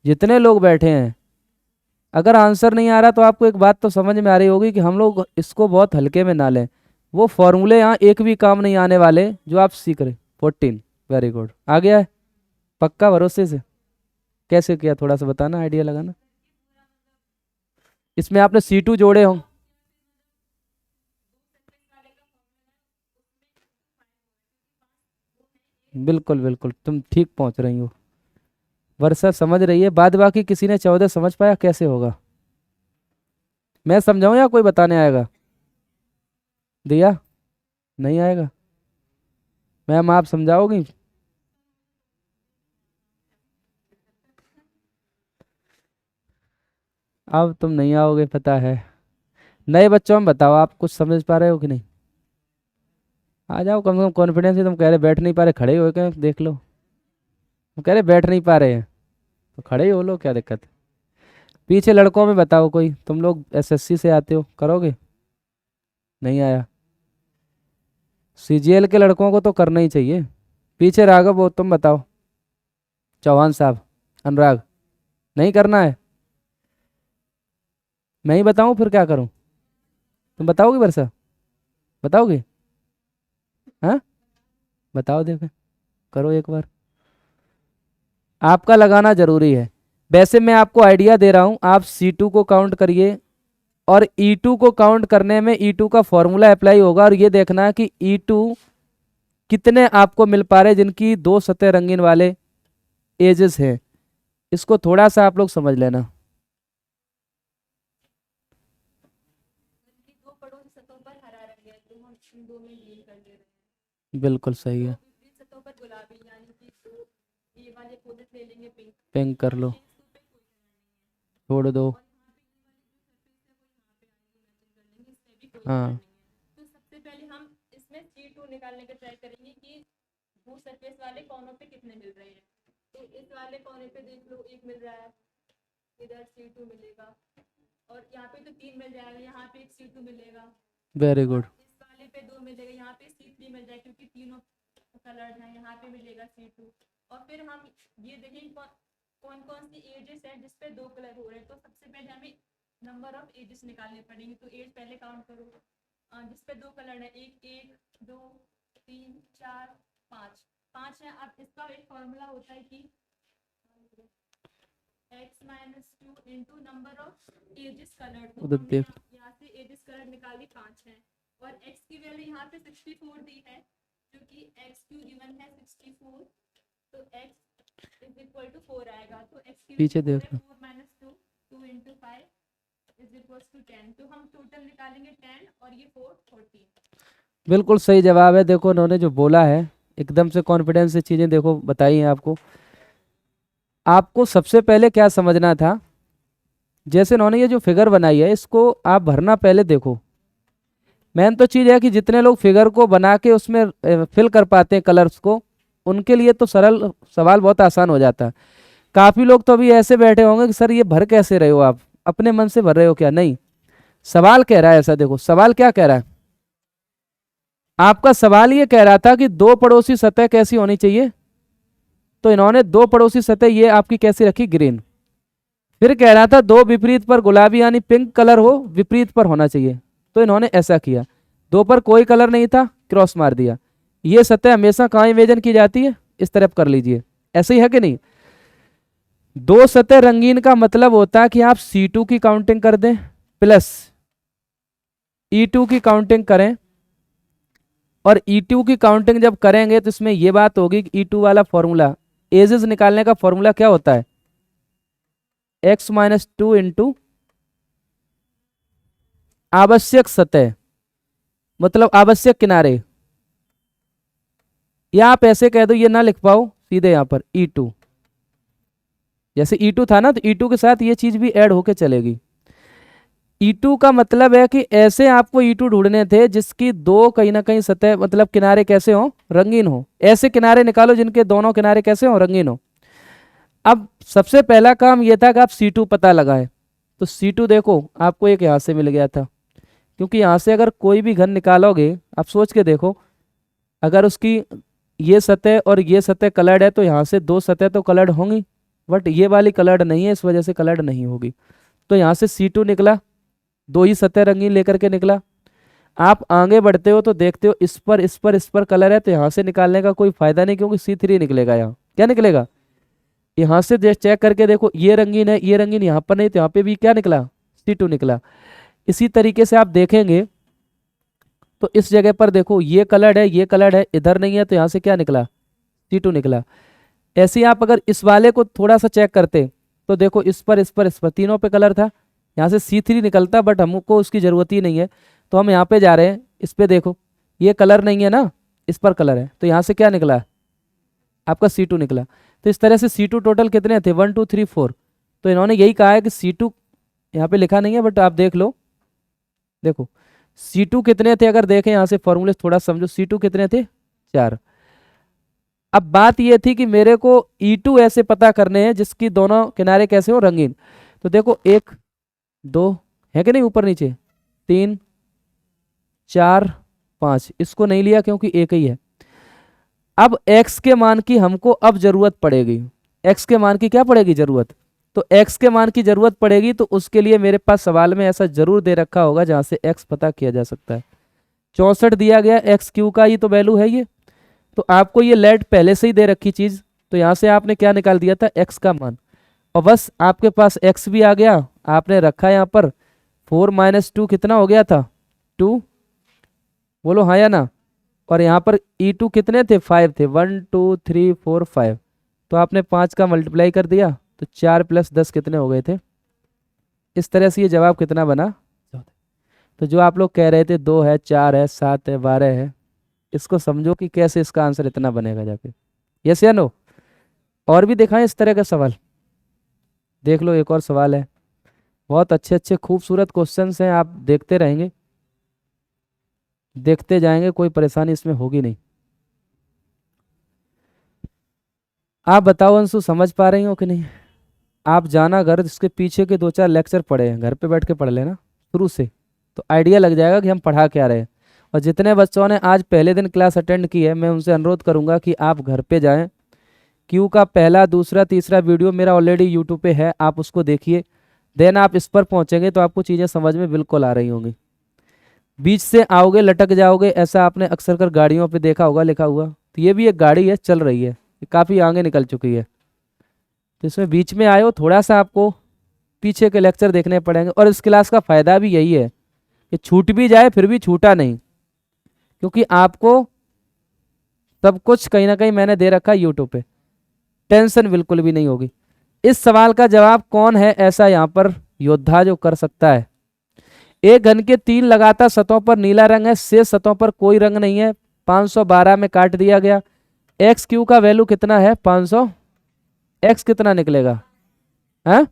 Speaker 1: जितने लोग बैठे हैं, अगर आंसर नहीं आ रहा तो आपको एक बात तो समझ में आ रही होगी कि हम लोग इसको बहुत हल्के में ना लें। वो फॉर्मूले यहाँ एक भी काम नहीं आने वाले जो आप सीख रहे। 14, वेरी गुड, आ गया है पक्का भरोसे से? कैसे किया थोड़ा सा बताना, आइडिया लगाना। इसमें आपने C2 जोड़े हों? बिल्कुल बिल्कुल, तुम ठीक पहुंच रही हो। वर्षा समझ रही है, बाद बाकी किसी ने 14 समझ पाया? कैसे होगा? मैं समझाऊं या कोई बताने आएगा? दिया नहीं आएगा? मैम आप समझाओगी? अब तुम नहीं आओगे पता है। नए बच्चों में बताओ, आप कुछ समझ पा रहे हो कि नहीं? आ जाओ, कम से कम कॉन्फिडेंस है। तुम कह रहे बैठ नहीं पा रहे, खड़े हो क्या? देख लो, तुम कह रहे बैठ नहीं पा रहे हैं तो खड़े ही हो लो, क्या दिक्कत है? पीछे लड़कों में बताओ, कोई तुम लोग SSC से आते हो, करोगे? नहीं आया? CGL के लड़कों को तो करना ही चाहिए। पीछे राघव हो, तुम बताओ। चौहान साहब, अनुराग, नहीं करना है? मैं ही बताऊं फिर क्या करूं? तुम बताओगे वर्षा? बताओगे? हाँ बताओ, देखो करो एक बार। आपका लगाना जरूरी है। वैसे मैं आपको आइडिया दे रहा हूं, आप C2 को काउंट करिए और E2 को काउंट करने में E2 का फॉर्मूला अप्लाई होगा, और ये देखना कि E2 कितने आपको मिल पा रहे जिनकी 2 सतह रंगीन वाले एजेस हैं। इसको थोड़ा सा आप लोग समझ लेना। बिल्कुल सही है, पिंक कर लो, छोड़ दो। हाँ
Speaker 3: तो सबसे पहले हम इसमें C2 निकालने का ट्राई करेंगे कि भू सरफेस वाले कोनों पे कितने मिल रहे हैं। तो इस वाले कोने पे देख लो, एक मिल रहा है, इधर C2 मिलेगा, और यहाँ पे तो 3 मिल जाएगा, यहाँ पे एक C2 मिलेगा,
Speaker 1: वेरी गुड।
Speaker 3: इस वाले पे 2 मिलेगा, यहाँ पे C3 मिल जाएगा क्योंकि तीनों कलर्ड हैं, यहाँ पे मिलेगा C2। और फिर हम ये देखेंगे कौन कौन सी एजेस है जिसपे 2 कलर हो रहे हैं। तो सबसे पहले हमें नंबर ऑफ एजेस निकालने पड़ेंगे। तो एज पहले काउंट करो, जिसपे 2 कलर है, 1 1 2 3 4 5 5 है। अब इसका एक फॉर्मूला होता है कि x - 2 into number of ages colour. तो
Speaker 1: उधर
Speaker 3: हमने
Speaker 1: देख।
Speaker 3: यहाँ से एजेस कलर निकाली 5 है, और x की वैल्यू यहाँ पे 64 दी है क्योंकि x क्यू गिवन है 64। तो x इज इक्वल टू 4 आएगा। तो x की
Speaker 1: पीछे
Speaker 3: वैल्यू
Speaker 1: देख लो।
Speaker 3: 4 - 2 2 इंटू 5 इज इक्वल टू 10, तो हम टोटल निकालेंगे 10 और ये 4 14।
Speaker 1: बिल्कुल सही जवाब है। देखो उन्होंने जो बोला है एकदम से कॉन्फिडेंस से चीज़ें देखो बताई हैं आपको। आपको सबसे पहले क्या समझना था, जैसे इन्होंने ये जो फिगर बनाई है इसको आप भरना पहले देखो। मेन तो चीज़ है कि जितने लोग फिगर को बना के उसमें फिल कर पाते हैं कलर्स को, उनके लिए तो सरल सवाल बहुत आसान हो जाता है। काफ़ी लोग तो अभी ऐसे बैठे होंगे कि सर ये भर कैसे रहे हो, आप अपने मन से भर रहे हो क्या? नहीं, सवाल कह रहा है ऐसा। देखो सवाल क्या कह रहा है, आपका सवाल ये कह रहा था कि दो पड़ोसी सतह कैसी होनी चाहिए, तो इन्होंने दो पड़ोसी सतह ये आपकी कैसी रखी, ग्रीन। फिर कह रहा था दो विपरीत पर गुलाबी यानी पिंक कलर हो, विपरीत पर होना चाहिए, तो इन्होंने ऐसा किया। दो पर कोई कलर नहीं था, क्रॉस मार दिया। ये सतह हमेशा कहाँ इमेजन की जाती है, इस तरफ कर लीजिए। ऐसे ही है कि नहीं? दो सतह रंगीन का मतलब होता है कि आप C2 की काउंटिंग कर दें प्लस E2 की काउंटिंग करें, और E2 की काउंटिंग जब करेंगे तो इसमें यह बात होगी कि E2 वाला फॉर्मूला, एजेस निकालने का फॉर्मूला क्या होता है, x-2 इंटू आवश्यक सतह, मतलब आवश्यक किनारे, या आप ऐसे कह दो, ये ना लिख पाओ सीधे यहां पर E2, जैसे E2 था ना तो E2 के साथ ये चीज भी ऐड होके चलेगी। E2 का मतलब है कि ऐसे आपको E2 ढूंढने थे जिसकी दो कहीं ना कहीं सतह मतलब किनारे कैसे हो, रंगीन हो। ऐसे किनारे निकालो जिनके दोनों किनारे कैसे हो, रंगीन हो। अब सबसे पहला काम यह था कि आप C2 पता लगाएं, तो C2 देखो आपको एक यहां से मिल गया था, क्योंकि यहां से अगर कोई भी घन निकालोगे, आप सोच के देखो, अगर उसकी ये सतह और ये सतह कलर्ड है तो यहाँ से दो सतह तो कलर्ड होंगी, बट ये वाली कलर्ड नहीं है, इस वजह से कलर्ड नहीं होगी। तो यहाँ से C2 निकला, दो ही सतह रंगीन लेकर के निकला। आप आगे बढ़ते हो तो देखते हो इस पर इस पर इस पर कलर है, तो यहाँ से निकालने का कोई फायदा नहीं, क्योंकि C3 निकलेगा। यहाँ क्या निकलेगा, यहाँ से चेक करके देखो, ये रंगीन है, ये रंगीन यहाँ पर नहीं, तो यहाँ पे भी क्या निकला, C2 निकला। इसी तरीके से आप देखेंगे तो इस जगह पर देखो ये कलर्ड है, ये कलर्ड है, इधर नहीं है, तो यहाँ से क्या निकला, C2 निकला। ऐसे ही आप अगर इस वाले को थोड़ा सा चेक करते तो देखो इस पर इस पर इस पर तीनों पे कलर था, यहाँ से C3 निकलता, बट हमको उसकी ज़रूरत ही नहीं है, तो हम यहाँ पे जा रहे हैं। इस पे देखो ये कलर नहीं है ना, इस पर कलर है, तो यहाँ से क्या निकला, आपका C2 निकला। तो इस तरह से C2 टोटल कितने थे, 1 2 3 4। तो इन्होंने यही कहा है कि C2 यहाँ पे लिखा नहीं है, बट आप देख लो, देखो C2 कितने थे, अगर देखें यहाँ से फॉर्मूले थोड़ा समझो, C2 कितने थे, 4। अब बात ये थी कि मेरे को E2 ऐसे पता करने हैं जिसकी दोनों किनारे कैसे हो, रंगीन। तो देखो 1 2 है कि नहीं, ऊपर नीचे 3 4 5, इसको नहीं लिया क्योंकि एक ही है। अब x के मान की हमको अब जरूरत पड़ेगी, x के मान की क्या पड़ेगी, जरूरत। तो x के मान की जरूरत पड़ेगी, तो उसके लिए मेरे पास सवाल में ऐसा जरूर दे रखा होगा जहां से x पता किया जा सकता है। 64 दिया गया, एक्स क्यू का ये तो वैल्यू है ये, तो आपको ये लेट पहले से ही दे रखी चीज, तो यहाँ से आपने क्या निकाल दिया था, x का मान, और बस आपके पास x भी आ गया, आपने रखा यहाँ पर 4 - 2 कितना हो गया था, 2, बोलो हाँ या ना। और यहाँ पर E2 कितने थे, 5 थे, 1 2 3 4 5, तो आपने 5 का मल्टीप्लाई कर दिया, तो 4 + 10 कितने हो गए थे। इस तरह से ये जवाब कितना बना, तो जो आप लोग कह रहे थे 2 है, 4 है, 7 है, 12 है, इसको समझो कि कैसे इसका आंसर इतना बनेगा जाके। यस या नो? और भी दिखाएं इस तरह का सवाल, देख लो एक और सवाल है, बहुत अच्छे अच्छे खूबसूरत क्वेश्चंस हैं, आप देखते रहेंगे, देखते जाएंगे, कोई परेशानी इसमें होगी नहीं। आप बताओ अंशु, समझ पा रही हो कि नहीं? आप जाना घर, इसके पीछे के 2 4 लेक्चर पढ़े हैं, घर पे बैठ के पढ़ लेना शुरू से, तो आइडिया लग जाएगा कि हम पढ़ा क्या रहे हैं। और जितने बच्चों ने आज पहले दिन क्लास अटेंड की है, मैं उनसे अनुरोध करूंगा कि आप घर पे जाएं। क्यू का पहला, दूसरा, तीसरा वीडियो मेरा ऑलरेडी यूट्यूब पे है, आप उसको देखिए, देन आप इस पर पहुंचेंगे तो आपको चीज़ें समझ में बिल्कुल आ रही होंगी। बीच से आओगे लटक जाओगे, ऐसा आपने अक्सर कर गाड़ियों पे देखा होगा लिखा हुआ, तो ये भी एक गाड़ी है, चल रही है, काफ़ी आगे निकल चुकी है, तो इसमें बीच में आए हो, थोड़ा सा आपको पीछे के लेक्चर देखने पड़ेंगे। और इस क्लास का फ़ायदा भी यही है कि छूट भी जाए फिर भी छूटा नहीं, क्योंकि आपको सब कुछ कहीं ना कहीं मैंने दे रखा है यूट्यूब पे, टेंशन बिल्कुल भी नहीं होगी। इस सवाल का जवाब कौन है ऐसा यहाँ पर योद्धा जो कर सकता है, एक घन के 3 लगातार सतहों पर नीला रंग है, शेष सतहों पर कोई रंग नहीं है, 512 में काट दिया गया। एक्स क्यू का वैल्यू कितना है? 500। एक्स कितना निकलेगा? है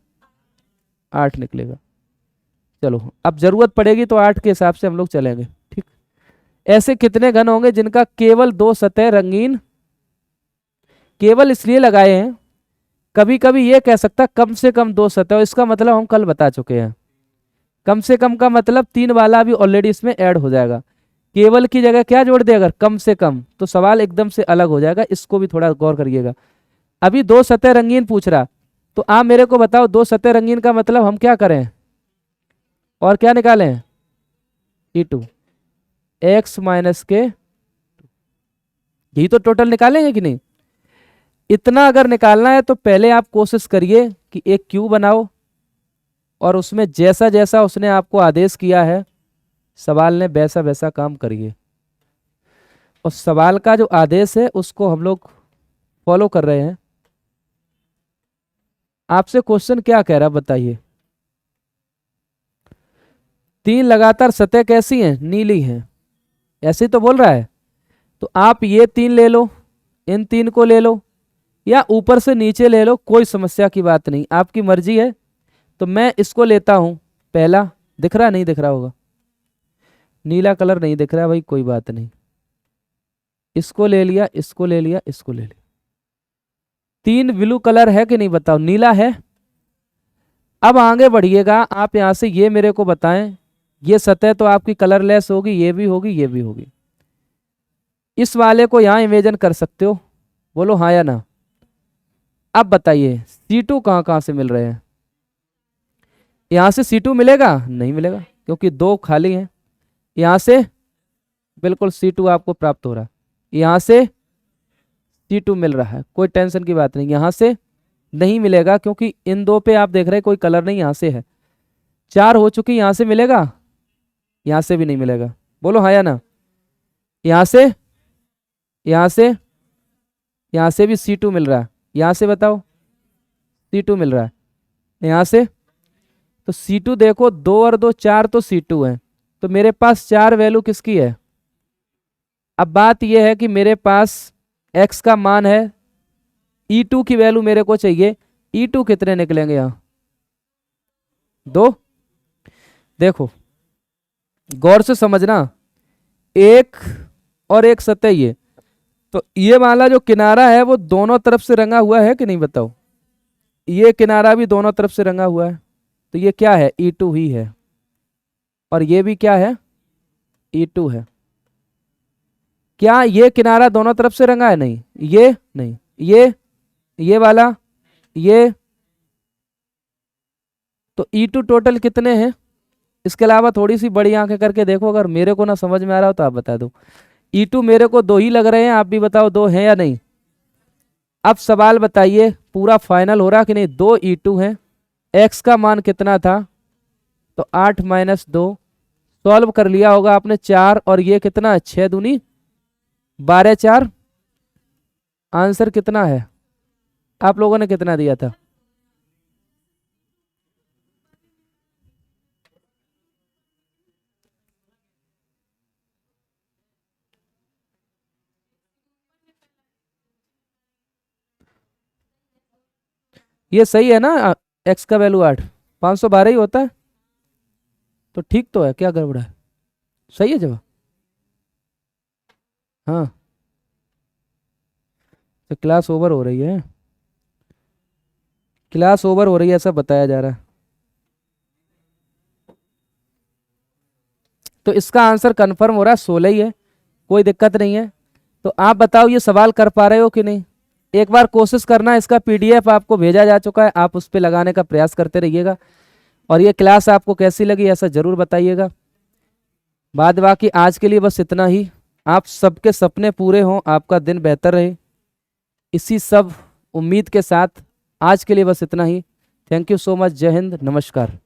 Speaker 1: 8 निकलेगा। चलो अब जरूरत पड़ेगी तो 8 के हिसाब से हम लोग चलेंगे, ठीक। ऐसे कितने घन होंगे जिनका केवल 2 सतह रंगीन? केवल इसलिए लगाए हैं, कभी कभी ये कह सकता कम से कम 2 सतह, इसका मतलब हम कल बता चुके हैं। कम से कम का मतलब 3 वाला भी ऑलरेडी इसमें ऐड हो जाएगा। केवल की जगह क्या जोड़ दे अगर? कम से कम, तो सवाल एकदम से अलग हो जाएगा। इसको भी थोड़ा गौर करिएगा। अभी 2 सतह रंगीन पूछ रहा, तो आप मेरे को बताओ 2 सतह रंगीन का मतलब हम क्या करें और क्या निकालें? E2 x माइनस के, यही तो टोटल निकालेंगे कि नहीं? इतना अगर निकालना है तो पहले आप कोशिश करिए कि एक क्यू बनाओ और उसमें जैसा जैसा उसने आपको आदेश किया है सवाल ने वैसा वैसा काम करिए। और सवाल का जो आदेश है उसको हम लोग फॉलो कर रहे हैं। आपसे क्वेश्चन क्या कह रहा है बताइए? 3 लगातार सतह कैसी हैं? नीली हैं, ऐसे तो बोल रहा है। तो आप ये 3 ले लो, इन 3 को ले लो, या ऊपर से नीचे ले लो, कोई समस्या की बात नहीं, आपकी मर्जी है। तो मैं इसको लेता हूं पहला। दिख रहा नहीं? दिख रहा होगा, नीला कलर नहीं दिख रहा भाई, कोई बात नहीं। इसको ले लिया, इसको ले लिया, इसको ले लिया। 3 ब्लू कलर है कि नहीं बताओ? नीला है। अब आगे बढ़िएगा आप यहां से, ये मेरे को बताएं, ये सतह तो आपकी कलरलेस होगी, ये भी होगी, ये भी होगी। इस वाले को यहां इमेजिन कर सकते हो, बोलो हाँ या ना। अब बताइए C2 कहां कहां से मिल रहे हैं? यहां से C2 मिलेगा? नहीं मिलेगा, क्योंकि 2 खाली हैं। यहां से बिल्कुल C2 आपको प्राप्त हो रहा है, यहां से C2 मिल रहा है, कोई टेंशन की बात नहीं। यहां से नहीं मिलेगा क्योंकि इन 2 पे आप देख रहे हैं कोई कलर नहीं, यहां से है। 4 हो चुकी, यहां से मिलेगा? यहां से भी नहीं मिलेगा, बोलो हाँ या ना। यहां से, यहां से, यहां से भी C2 मिल रहा है, यहां से बताओ C2 मिल रहा है, यहां से। तो C2 देखो, 2 और 2 4, तो C2 है। तो मेरे पास 4 वैल्यू किसकी है? अब बात यह है कि मेरे पास x का मान है, E2 की वैल्यू मेरे को चाहिए। E2 कितने निकलेंगे यहां? 2। देखो गौर से समझना, एक और एक सतह ये, तो ये वाला जो किनारा है वो दोनों तरफ से रंगा हुआ है कि नहीं बताओ? ये किनारा भी दोनों तरफ से रंगा हुआ है, तो ये क्या है? E2 ही है। और ये भी क्या है? E2 है। क्या ये किनारा दोनों तरफ से रंगा है? नहीं, ये नहीं, ये वाला, ये। तो E2 टोटल कितने हैं? इसके अलावा थोड़ी सी बड़ी आंखें करके देखो, अगर मेरे को ना समझ में आ रहा हो तो आप बता दो। E2 मेरे को 2 ही लग रहे हैं, आप भी बताओ 2 हैं या नहीं। अब सवाल बताइए पूरा फाइनल हो रहा कि नहीं? 2 E2 हैं। x का मान कितना था? तो 8 - 2। सॉल्व कर लिया होगा आपने, 4 और ये कितना? 6 दूनी 12, 4। आंसर कितना है? आप लोगों ने कितना दिया था? ये सही है ना? x का वैल्यू 8, 512 ही होता है, तो ठीक तो है, क्या गड़बड़ है? सही है जवाब। हाँ, तो क्लास ओवर हो रही है, क्लास ओवर हो रही है ऐसा बताया जा रहा है। तो इसका आंसर कंफर्म हो रहा है, 16 ही है, कोई दिक्कत नहीं है। तो आप बताओ ये सवाल कर पा रहे हो कि नहीं? एक बार कोशिश करना, इसका PDF आपको भेजा जा चुका है, आप उस पर लगाने का प्रयास करते रहिएगा। और ये क्लास आपको कैसी लगी ऐसा जरूर बताइएगा। बाद बाकी आज के लिए बस इतना ही। आप सबके सपने पूरे हों, आपका दिन बेहतर रहे, इसी सब उम्मीद के साथ आज के लिए बस इतना ही। Thank you so much. जय हिंद, नमस्कार।